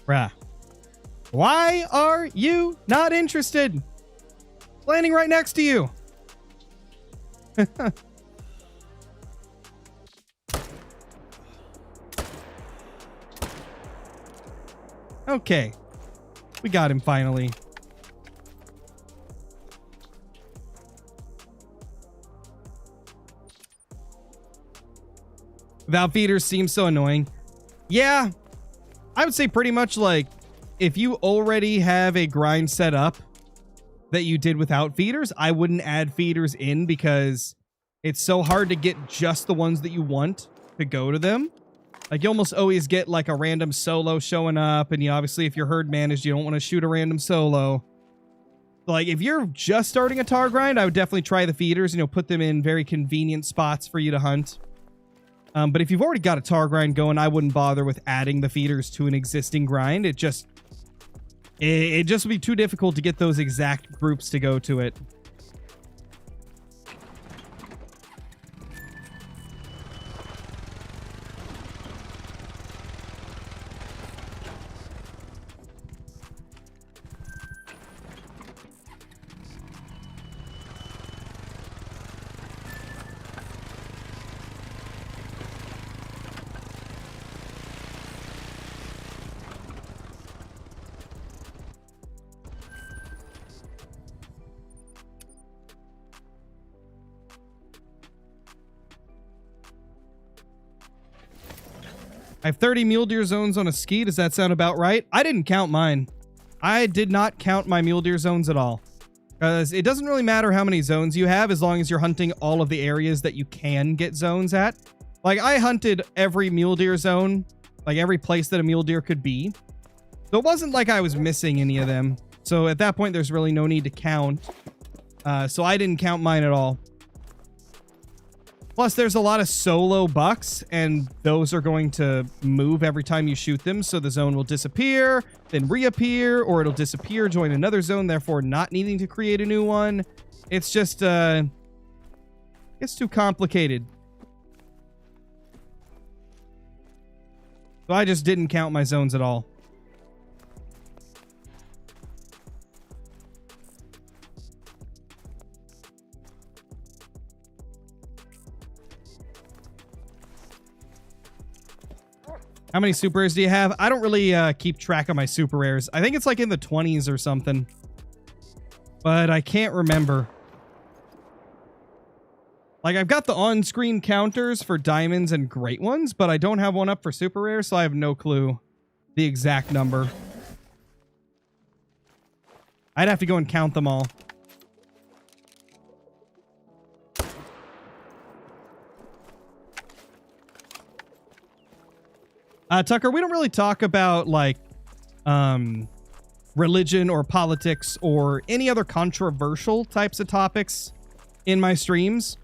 Bruh. Why are you not interested? Landing right next to you. Okay. We got him finally. Without feeders seems so annoying. Yeah. I would say pretty much like if you already have a grind set up that you did without feeders, I wouldn't add feeders in because it's so hard to get just the ones that you want to go to them. Like you almost always get like a random solo showing up, and you obviously if your herd managed, you don't want to shoot a random solo. Like, if you're just starting a tar grind, I would definitely try the feeders, you know, put them in very convenient spots for you to hunt. But if you've already got a tar grind going, I wouldn't bother with adding the feeders to an existing grind. It just would be too difficult to get those exact groups to go to it. I have 30 mule deer zones on a ski. Does that sound about right? I didn't count mine. I did not count my mule deer zones at all. Because it doesn't really matter how many zones you have as long as you're hunting all of the areas that you can get zones at. Like, I hunted every mule deer zone, like every place that a mule deer could be. So it wasn't like I was missing any of them. So at that point, there's really no need to count. So I didn't count mine at all. Plus, there's a lot of solo bucks, and those are going to move every time you shoot them, so the zone will disappear, then reappear, or it'll disappear, join another zone, therefore not needing to create a new one. It's just, it's too complicated. So I just didn't count my zones at all. How many super rares do you have? I don't really keep track of my super rares. I think it's like in the 20s or something. But I can't remember. Like, I've got the on-screen counters for diamonds and great ones, but I don't have one up for super rares, so I have no clue the exact number. I'd have to go and count them all. Tucker, we don't really talk about, like, religion or politics or any other controversial types of topics in my streams.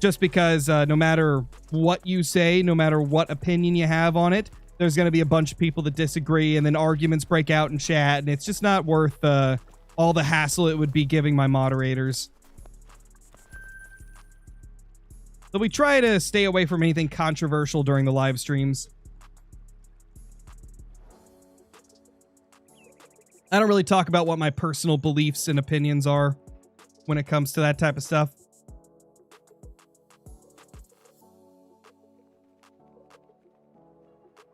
Just because no matter what you say, no matter what opinion you have on it, there's going to be a bunch of people that disagree, and then arguments break out in chat, and it's just not worth all the hassle it would be giving my moderators. So we try to stay away from anything controversial during the live streams. I don't really talk about what my personal beliefs and opinions are when it comes to that type of stuff.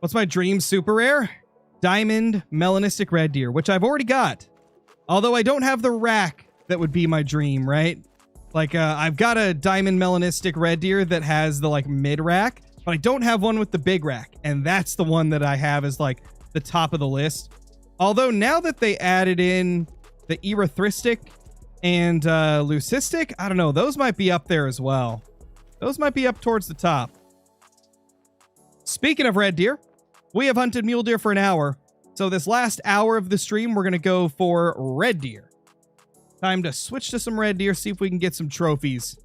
What's my dream super rare? Diamond Melanistic Red Deer, which I've already got. Although I don't have the rack that would be my dream, right? Like, I've got a Diamond Melanistic Red Deer that has the, like, mid rack, but I don't have one with the big rack. And that's the one that I have as, like, the top of the list. Although now that they added in the erythristic and leucistic, I don't know, those might be up there as well. Those might be up towards the top. Speaking of red deer, we have hunted mule deer for an hour. So this last hour of the stream, we're going to go for red deer. Time to switch to some red deer, see if we can get some trophies.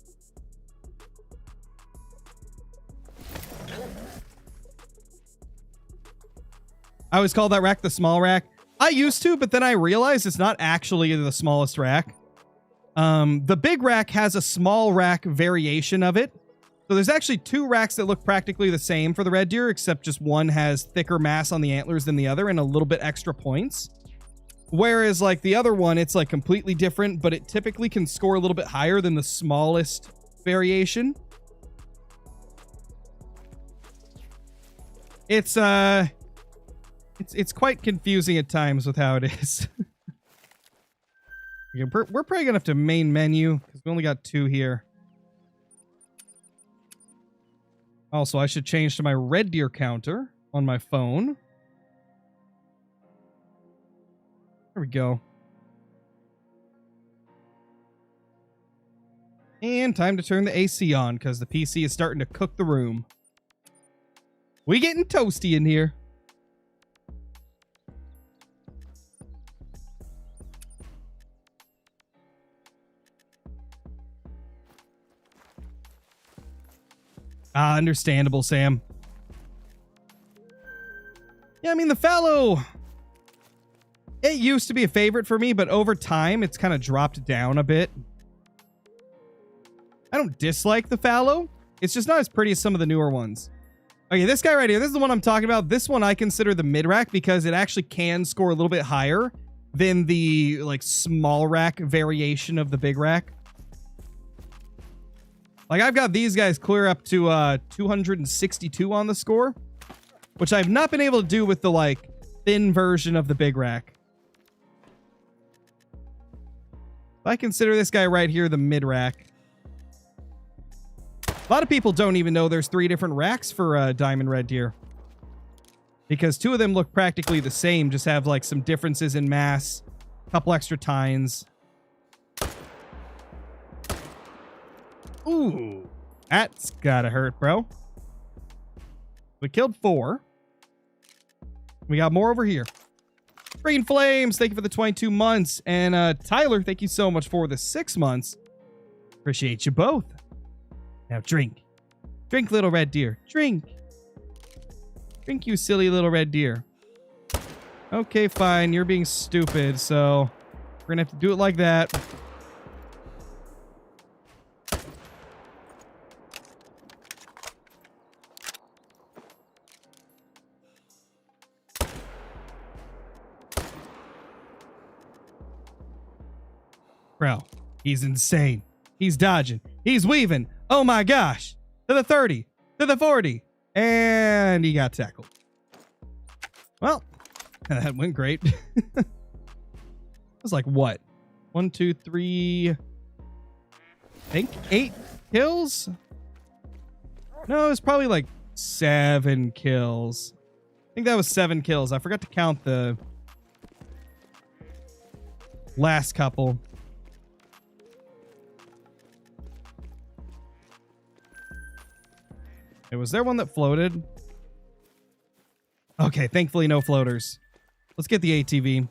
I always call that rack the small rack. I used to, but then I realized it's not actually the smallest rack. The big rack has a small rack variation of it. So there's actually two racks that look practically the same for the red deer, except just one has thicker mass on the antlers than the other and a little bit extra points. Whereas, like, the other one, it's, like, completely different, but it typically can score a little bit higher than the smallest variation. It's quite confusing at times with how it is. Okay, we're probably gonna have to main menu, because we only got two here. Also, I should change to my red deer counter on my phone. There we go. And time to turn the AC on, because the PC is starting to cook the room. We getting toasty in here. Ah, understandable, Sam. Yeah, I mean, the fallow, it used to be a favorite for me, but over time, it's kind of dropped down a bit. I don't dislike the fallow. It's just not as pretty as some of the newer ones. Okay, this guy right here, this is the one I'm talking about. This one I consider the mid-rack because it actually can score a little bit higher than the like small rack variation of the big rack. Like I've got these guys clear up to 262 on the score, which I've not been able to do with the like thin version of the big rack. I consider this guy right here the mid rack. A lot of people don't even know there's 3 different racks for diamond red deer, because 2 of them look practically the same, just have like some differences in mass, a couple extra tines. Ooh, that's gotta hurt, bro. We killed 4. We got more over here. Green Flames, thank you for the 22 months. And Tyler, thank you so much for the 6 months. Appreciate you both. Now drink. Drink, little red deer. Drink. Drink, you silly little red deer. Okay, fine. You're being stupid, so we're gonna have to do it like that. Bro, he's insane. He's dodging. He's weaving. Oh my gosh. To the 30. To the 40. And he got tackled. Well, that went great. It was like what? 1, 2, 3. I think 8 kills? No, it was probably like 7 kills. I think that was 7 kills. I forgot to count the last couple. Was there one that floated? Okay, thankfully no floaters. Let's get the ATV.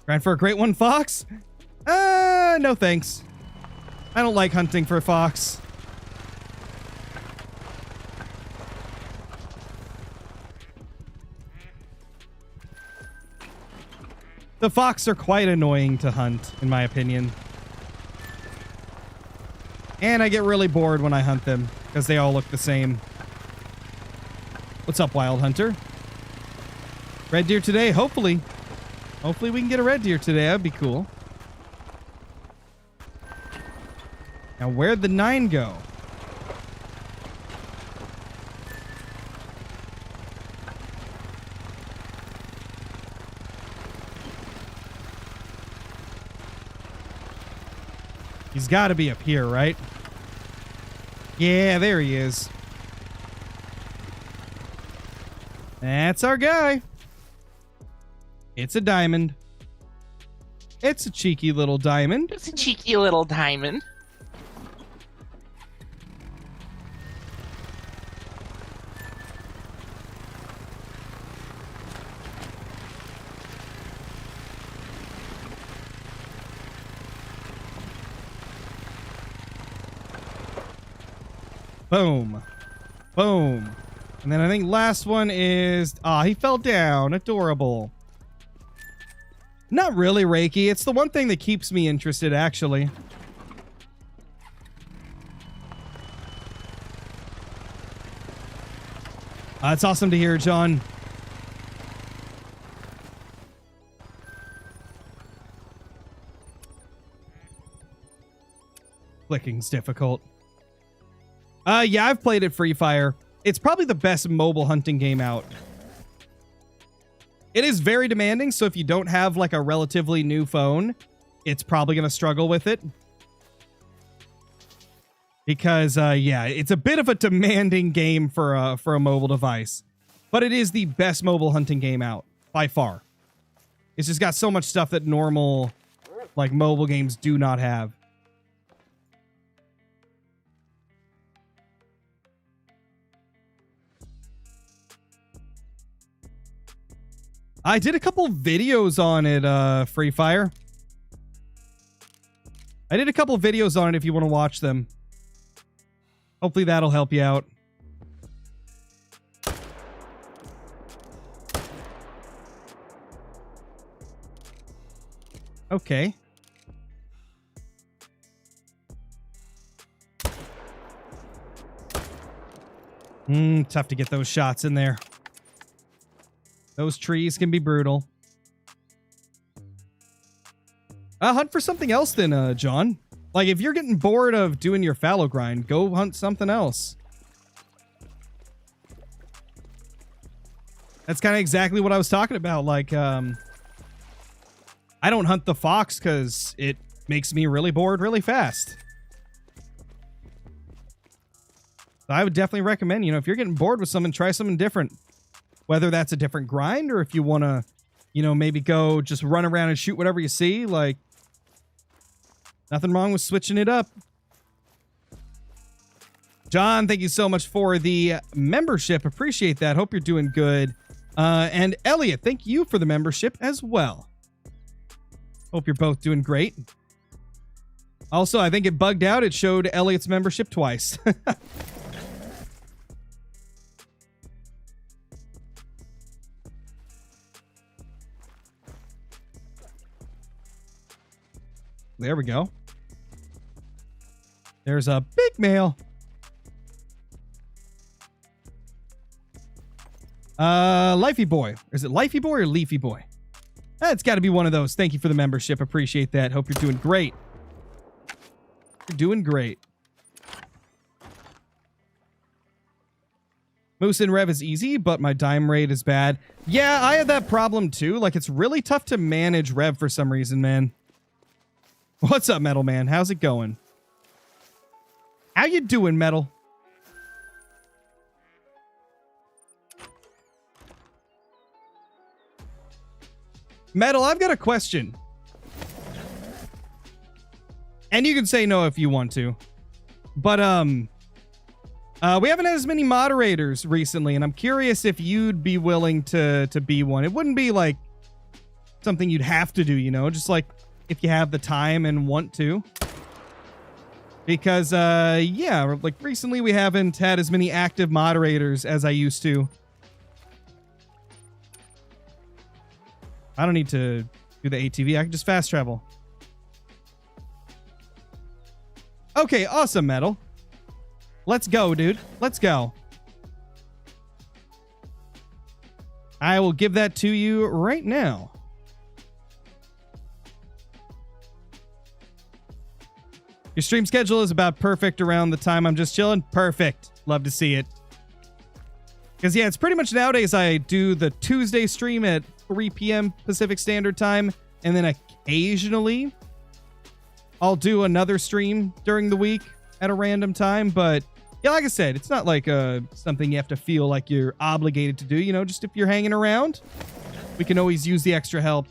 Grind for a great one, fox? No thanks. I don't like hunting for fox. The fox are quite annoying to hunt, in my opinion. And I get really bored when I hunt them, because they all look the same. What's up, Wild Hunter? Red deer today? Hopefully. Hopefully we can get a red deer today. That'd be cool. Now, where'd the 9 go? He's got to be up here, right? Yeah, there he is. That's our guy. It's a diamond. It's a cheeky little diamond. It's a cheeky little diamond. Boom. Boom. And then I think last one is... Ah, he fell down. Adorable. Not really, Reiki. It's the one thing that keeps me interested, actually. That's awesome to hear, John. Clicking's difficult. Yeah, I've played it Free Fire. It's probably the best mobile hunting game out. It is very demanding, so if you don't have like a relatively new phone, it's probably going to struggle with it. Because, yeah, it's a bit of a demanding game for a mobile device. But it is the best mobile hunting game out, by far. It's just got so much stuff that normal, like, mobile games do not have. I did a couple videos on it, Free Fire. I did a couple videos on it if you want to watch them. Hopefully that'll help you out. Okay. Tough to get those shots in there. Those trees can be brutal. Hunt for something else then, John. Like, if you're getting bored of doing your fallow grind, go hunt something else. That's kind of exactly what I was talking about. Like, I don't hunt the fox because it makes me really bored really fast. So I would definitely recommend, you know, if you're getting bored with something, try something different. Whether that's a different grind or if you want to, you know, maybe go just run around and shoot whatever you see. Like, nothing wrong with switching it up. John, thank you so much for the membership. Appreciate that. Hope you're doing good. And Elliot, thank you for the membership as well. Hope you're both doing great. Also, I think it bugged out. It showed Elliot's membership twice. There we go. There's a big male. Lifey Boy. Is it Lifey Boy or Leafy Boy? It's got to be one of those. Thank you for the membership. Appreciate that. Hope you're doing great. You're doing great. Moose and Rev is easy, but my dime rate is bad. Yeah, I had that problem too. Like, it's really tough to manage Rev for some reason, man. What's up, Metal Man? How's it going? How you doing, Metal? Metal, I've got a question. And you can say no if you want to. But, we haven't had as many moderators recently, and I'm curious if you'd be willing to be one. It wouldn't be, like, something you'd have to do, you know? Just, like, if you have the time and want to. Because, yeah, like, recently we haven't had as many active moderators as I used to. I don't need to do the ATV. I can just fast travel. Okay, awesome, Metal. Let's go, dude. Let's go. I will give that to you right now. Your stream schedule is about perfect around the time I'm just chilling. Perfect. Love to see it. Because, yeah, it's pretty much nowadays I do the Tuesday stream at 3 p.m. Pacific Standard Time. And then occasionally I'll do another stream during the week at a random time. But, yeah, like I said, it's not like something you have to feel like you're obligated to do. You know, just if you're hanging around, we can always use the extra help.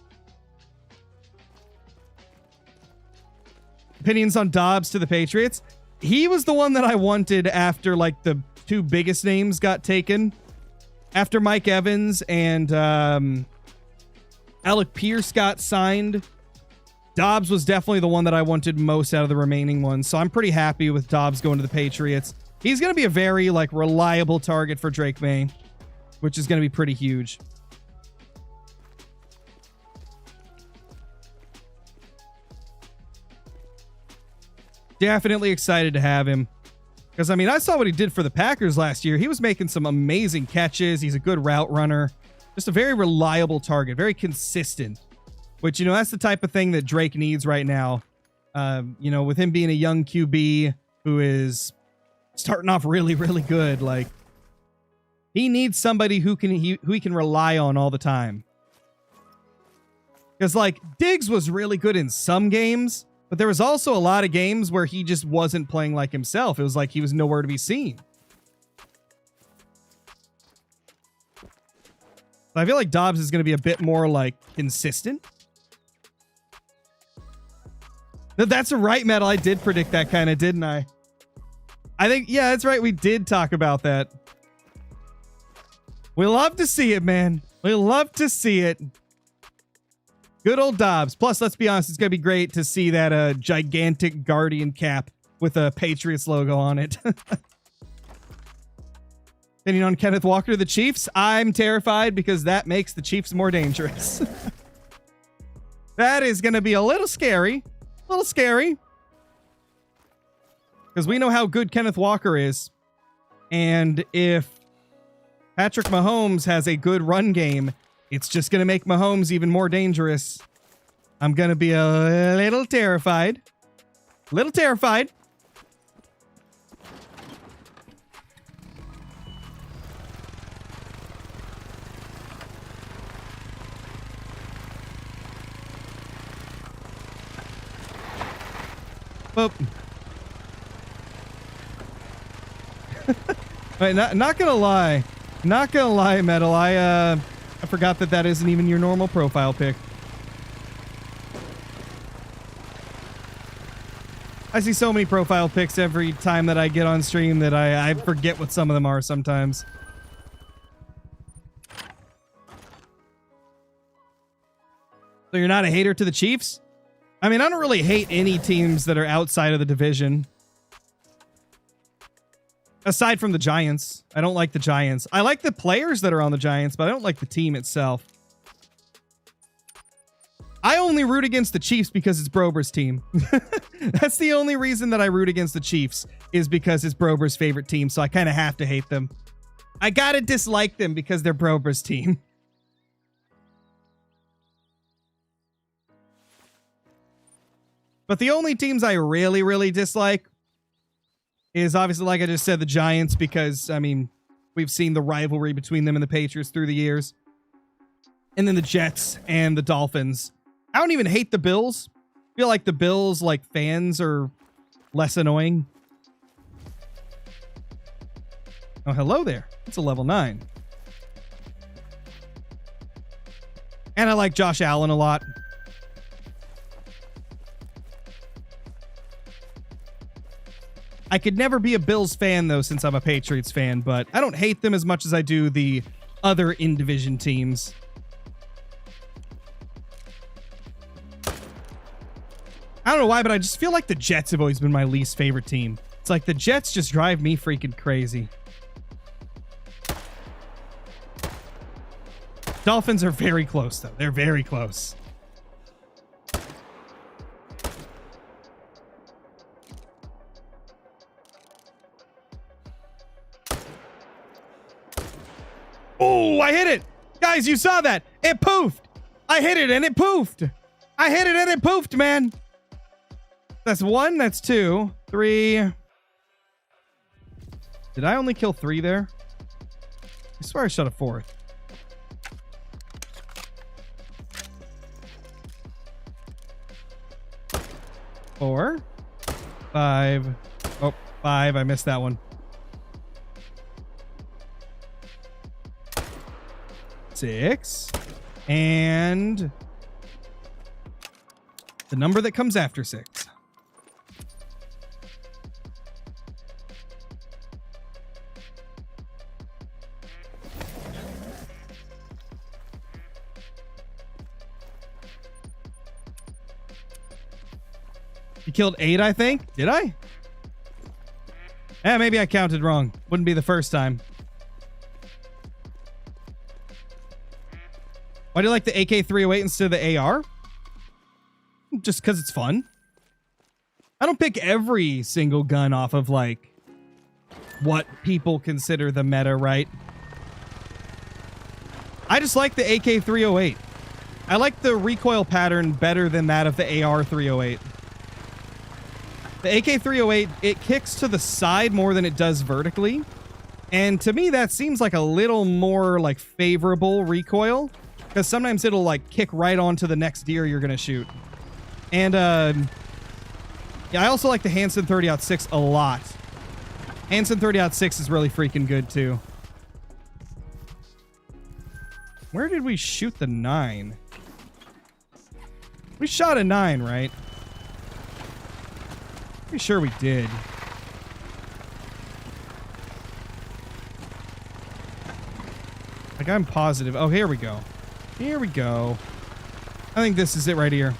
Opinions on Dobbs to the Patriots. He was the one that I wanted after, like, the two biggest names got taken. After Mike Evans and Alec Pierce got signed, Dobbs was definitely the one that I wanted most out of the remaining ones. So I'm pretty happy with Dobbs going to the Patriots. He's going to be a very, like, reliable target for Drake May, which is going to be pretty huge. Definitely excited to have him. Because, I mean, I saw what he did for the Packers last year. He was making some amazing catches. He's a good route runner. Just a very reliable target. Very consistent. Which, you know, that's the type of thing that Drake needs right now. You know, with him being a young QB who is starting off really, really good. Like, he needs somebody who he can rely on all the time. Because, like, Diggs was really good in some games. But there was also a lot of games where he just wasn't playing like himself. It was like he was nowhere to be seen. I feel like Dobbs is going to be a bit more, like, consistent. That's a right, Metal. I did predict that kind of, didn't I? I think, yeah, that's right. We did talk about that. We love to see it, man. We love to see it. Good old Dobbs. Plus, let's be honest, it's going to be great to see that gigantic Guardian cap with a Patriots logo on it. Opinion on Kenneth Walker to the Chiefs? I'm terrified because that makes the Chiefs more dangerous. That is going to be a little scary. A little scary. Because we know how good Kenneth Walker is. And if Patrick Mahomes has a good run game, it's just going to make Mahomes even more dangerous. I'm going to be a little terrified. Little terrified. Boop. Wait, not gonna lie. Not gonna lie, Metal. I forgot that isn't even your normal profile pic. I see so many profile pics every time that I get on stream that I forget what some of them are sometimes. So you're not a hater to the Chiefs? I mean, I don't really hate any teams that are outside of the division. Aside from the Giants. I don't like the Giants. I like the players that are on the Giants, but I don't like the team itself. I only root against the Chiefs because it's Brober's team. That's the only reason that I root against the Chiefs, is because it's Brober's favorite team, so I kind of have to hate them. I gotta dislike them because they're Brober's team. But the only teams I really, really dislike is obviously, like I just said, the Giants, because, I mean, we've seen the rivalry between them and the Patriots through the years. And then the Jets and the Dolphins. I don't even hate the Bills. I feel like the Bills, like, fans are less annoying. Oh, hello there. It's a level 9. And I like Josh Allen a lot. I could never be a Bills fan, though, since I'm a Patriots fan, but I don't hate them as much as I do the other in-division teams. I don't know why, but I just feel like the Jets have always been my least favorite team. It's like the Jets just drive me freaking crazy. Dolphins are very close, though. They're very close. Oh, I hit it. Guys, you saw that. It poofed. I hit it and it poofed. I hit it and it poofed, man. That's 1. That's 2. 3. Did I only kill 3 there? I swear I shot a 4th. Four. 5. Oh, 5. I missed that one. 6. And the number that comes after 6. You killed 8, I think. Did I? Maybe I counted wrong. Wouldn't be the first time. Why do you like the AK-308 instead of the AR? Just because it's fun. I don't pick every single gun off of, like, what people consider the meta, right? I just like the AK-308. I like the recoil pattern better than that of the AR-308. The AK-308, it kicks to the side more than it does vertically. And to me, that seems like a little more, like, favorable recoil. Because sometimes it'll, like, kick right onto the next deer you're going to shoot. And, yeah, I also like the Hansen 30-06 a lot. Hansen 30-06 is really freaking good, too. Where did we shoot the 9? We shot a 9, right? Pretty sure we did. Like, I'm positive. Oh, here we go. Here we go. I think this is it right here.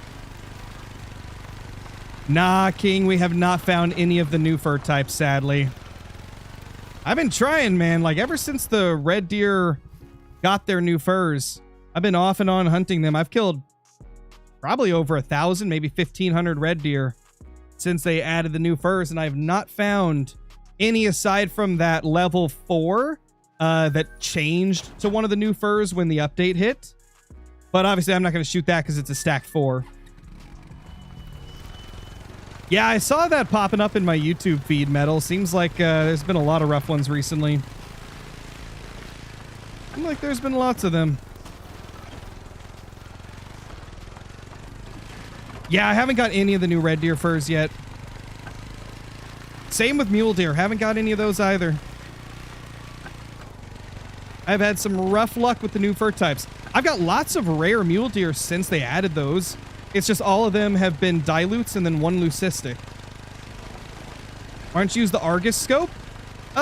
Nah, King, we have not found any of the new fur types, sadly. I've been trying, man. Like, ever since the red deer got their new furs, I've been off and on hunting them. I've killed probably over 1,000, maybe 1,500 red deer since they added the new furs, and I have not found any aside from that level 4 that changed to one of the new furs when the update hit. But obviously, I'm not going to shoot that because it's a stacked 4. Yeah, I saw that popping up in my YouTube feed, Metal. Seems like there's been a lot of rough ones recently. Seems like there's been lots of them. Yeah, I haven't got any of the new red deer furs yet. Same with mule deer. Haven't got any of those either. I've had some rough luck with the new fur types. I've got lots of rare mule deer since they added those. It's just all of them have been dilutes and then one leucistic. Why don't you use the Argus scope?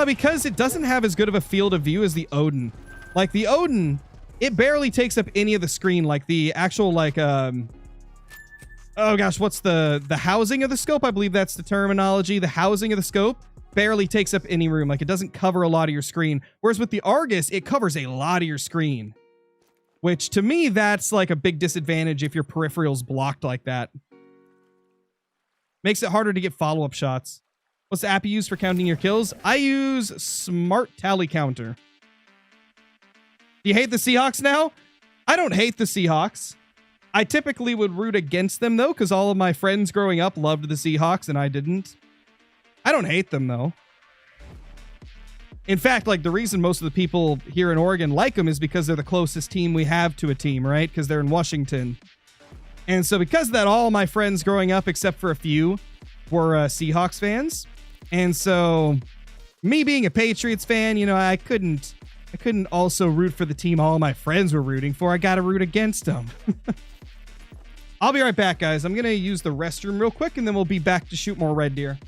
Because it doesn't have as good of a field of view as the Odin. Like the Odin, it barely takes up any of the screen. Like the actual oh gosh, what's the housing of the scope? I believe that's the terminology. The housing of the scope barely takes up any room. Like it doesn't cover a lot of your screen. Whereas with the Argus, it covers a lot of your screen. Which, to me, that's like a big disadvantage if your peripheral's blocked like that. Makes it harder to get follow-up shots. What's the app you use for counting your kills? I use Smart Tally Counter. Do you hate the Seahawks now? I don't hate the Seahawks. I typically would root against them, though, because all of my friends growing up loved the Seahawks, and I didn't. I don't hate them, though. In fact, like the reason most of the people here in Oregon like them is because they're the closest team we have to a team, right? Because they're in Washington. And so because of that, all my friends growing up, except for a few, were Seahawks fans. And so me being a Patriots fan, you know, I couldn't also root for the team all my friends were rooting for. I got to root against them. I'll be right back, guys. I'm going to use the restroom real quick, and then we'll be back to shoot more red deer.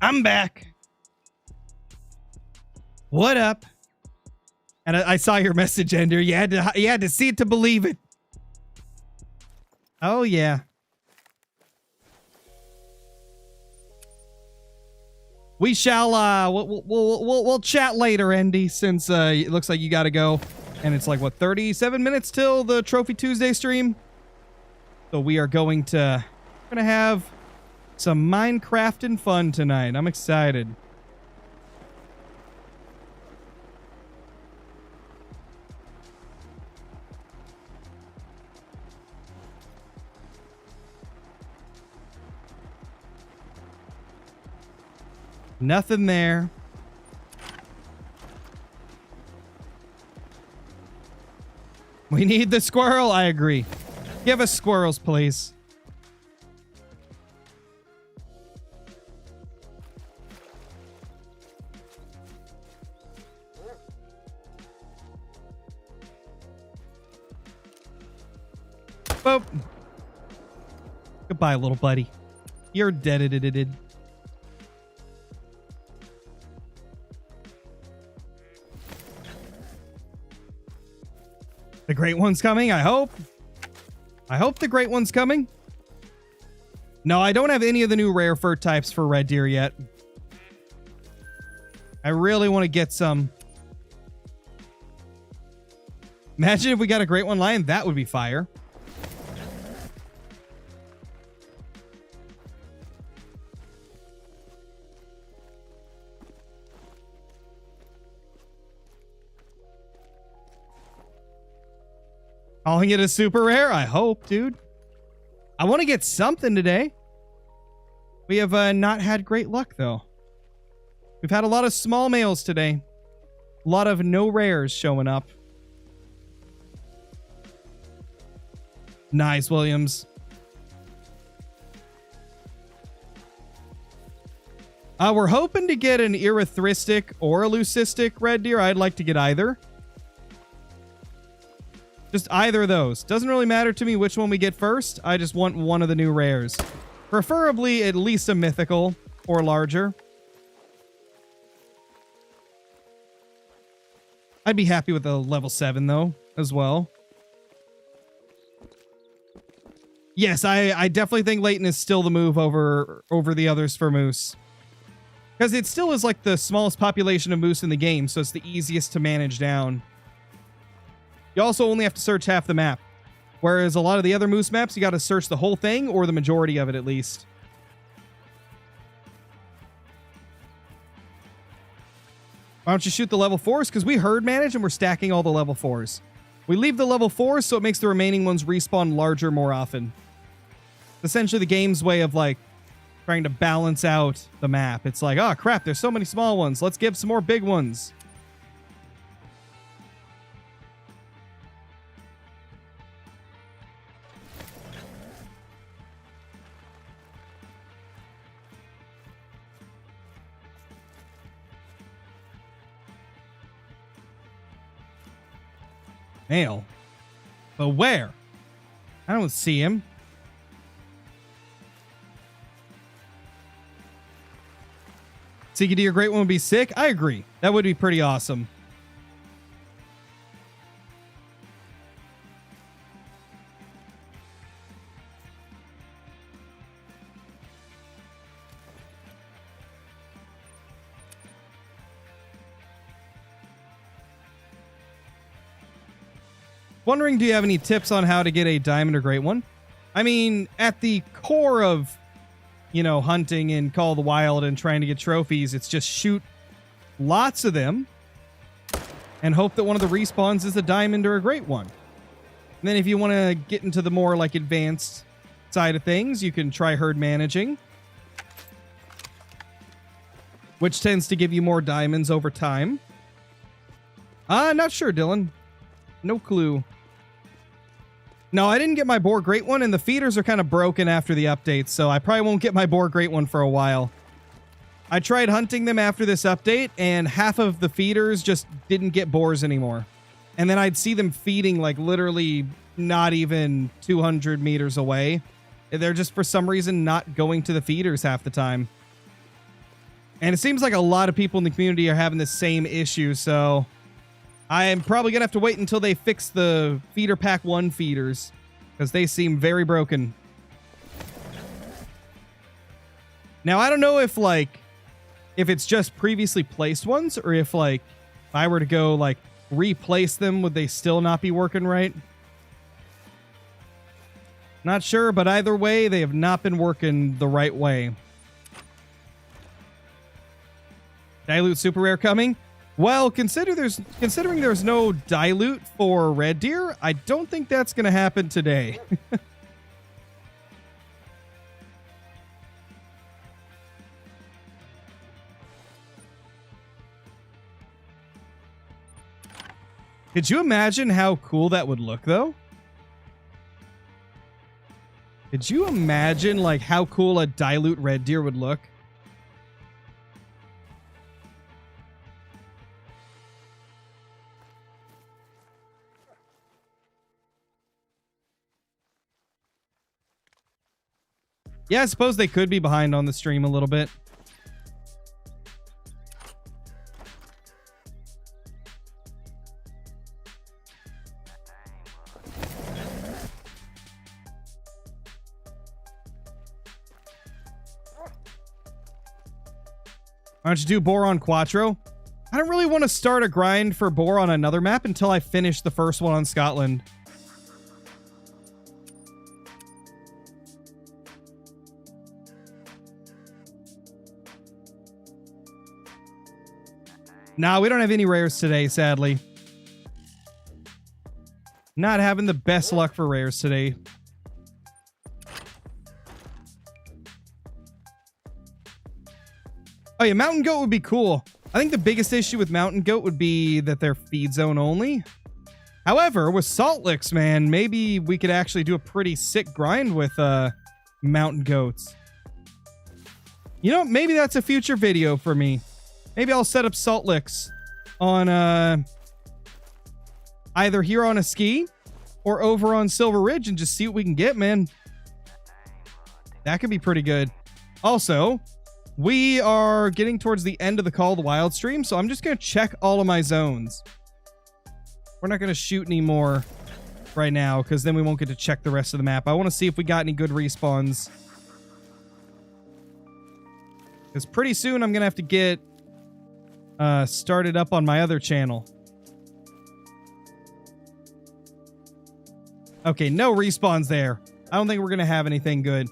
I'm back. What up? And I saw your message, Ender. You had to see it to believe it. Oh yeah. We shall we'll chat later, Andy, since it looks like you got to go, and it's like what, 37 minutes till the Trophy Tuesday stream. So we are going to have some Minecraft and fun tonight. I'm excited. Nothing there. We need the squirrel. I agree. Give us squirrels, please. Boop. Goodbye, little buddy. You're dead. The great one's coming, I hope. I hope the great one's coming. No, I don't have any of the new rare fur types for red deer yet. I really want to get some. Imagine if we got a great one lion. That would be fire. Calling it a super rare? I hope, dude. I want to get something today. We have not had great luck, though. We've had a lot of small males today. A lot of no rares showing up. Nice, Williams. We're hoping to get an erythristic or a leucistic red deer. I'd like to get either. Just either of those. Doesn't really matter to me which one we get first. I just want one of the new rares. Preferably at least a mythical or larger. I'd be happy with a level 7 though, as well. Yes, I definitely think Leighton is still the move over the others for moose. Because it still is like the smallest population of moose in the game, so it's the easiest to manage down. You also only have to search half the map. Whereas a lot of the other moose maps, you got to search the whole thing, or the majority of it at least. Why don't you shoot the level 4s? Because we herd manage and we're stacking all the level 4s. We leave the level 4s so it makes the remaining ones respawn larger more often. Essentially the game's way of like trying to balance out the map. It's like, oh crap, there's so many small ones. Let's give some more big ones. Male. But where? I don't see him. Seeking to your great one would be sick. I agree. That would be pretty awesome. Wondering, do you have any tips on how to get a diamond or great one? I mean, at the core of, you know, hunting and Call of the Wild and trying to get trophies, it's just shoot lots of them and hope that one of the respawns is a diamond or a great one. And then if you want to get into the more like advanced side of things, you can try herd managing, which tends to give you more diamonds over time. Not sure, Dylan. No clue. No, I didn't get my boar great one, and the feeders are kind of broken after the update, so I probably won't get my boar great one for a while. I tried hunting them after this update, and half of the feeders just didn't get boars anymore. And then I'd see them feeding like literally not even 200 meters away. They're just for some reason not going to the feeders half the time. And it seems like a lot of people in the community are having the same issue, so I am probably going to have to wait until they fix the feeder pack 1 feeders, because they seem very broken. Now, I don't know if, like, if it's just previously placed ones, or if, like, if I were to go, like, replace them, would they still not be working right? Not sure, but either way, they have not been working the right way. Dilute super rare coming? Well, considering there's no dilute for red deer, I don't think that's going to happen today. Could you imagine how cool that would look, though? Could you imagine, like, how cool a dilute red deer would look? Yeah, I suppose they could be behind on the stream a little bit. Why don't you do Boron Quattro? I don't really want to start a grind for Boar on another map until I finish the first one on Scotland. Nah, we don't have any rares today, sadly. Not having the best luck for rares today. Oh yeah, Mountain Goat would be cool. I think the biggest issue with Mountain Goat would be that they're feed zone only. However, with Salt Licks, man, maybe we could actually do a pretty sick grind with Mountain Goats. You know, maybe that's a future video for me. Maybe I'll set up Salt Licks on either here on a ski or over on Silver Ridge and just see what we can get, man. That could be pretty good. Also, we are getting towards the end of the Call of the Wild stream, so I'm just going to check all of my zones. We're not going to shoot anymore right now, because then we won't get to check the rest of the map. I want to see if we got any good respawns. Because pretty soon I'm going to have to get started up on my other channel. Okay, no respawns there. I don't think we're going to have anything good.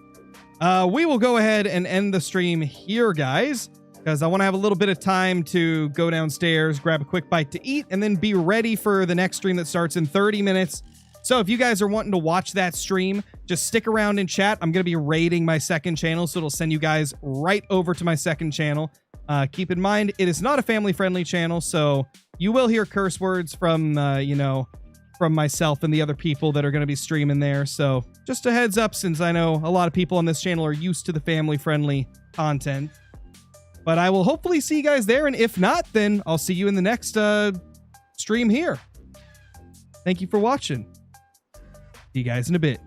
We will go ahead and end the stream here, guys, because I want to have a little bit of time to go downstairs, grab a quick bite to eat, and then be ready for the next stream that starts in 30 minutes. So if you guys are wanting to watch that stream, just stick around in chat. I'm going to be raiding my second channel, so it'll send you guys right over to my second channel. Keep in mind, it is not a family-friendly channel, so you will hear curse words from, you know, from myself and the other people that are going to be streaming there. So just a heads up, since I know a lot of people on this channel are used to the family-friendly content. But I will hopefully see you guys there, and if not, then I'll see you in the next stream here. Thank you for watching. See you guys in a bit.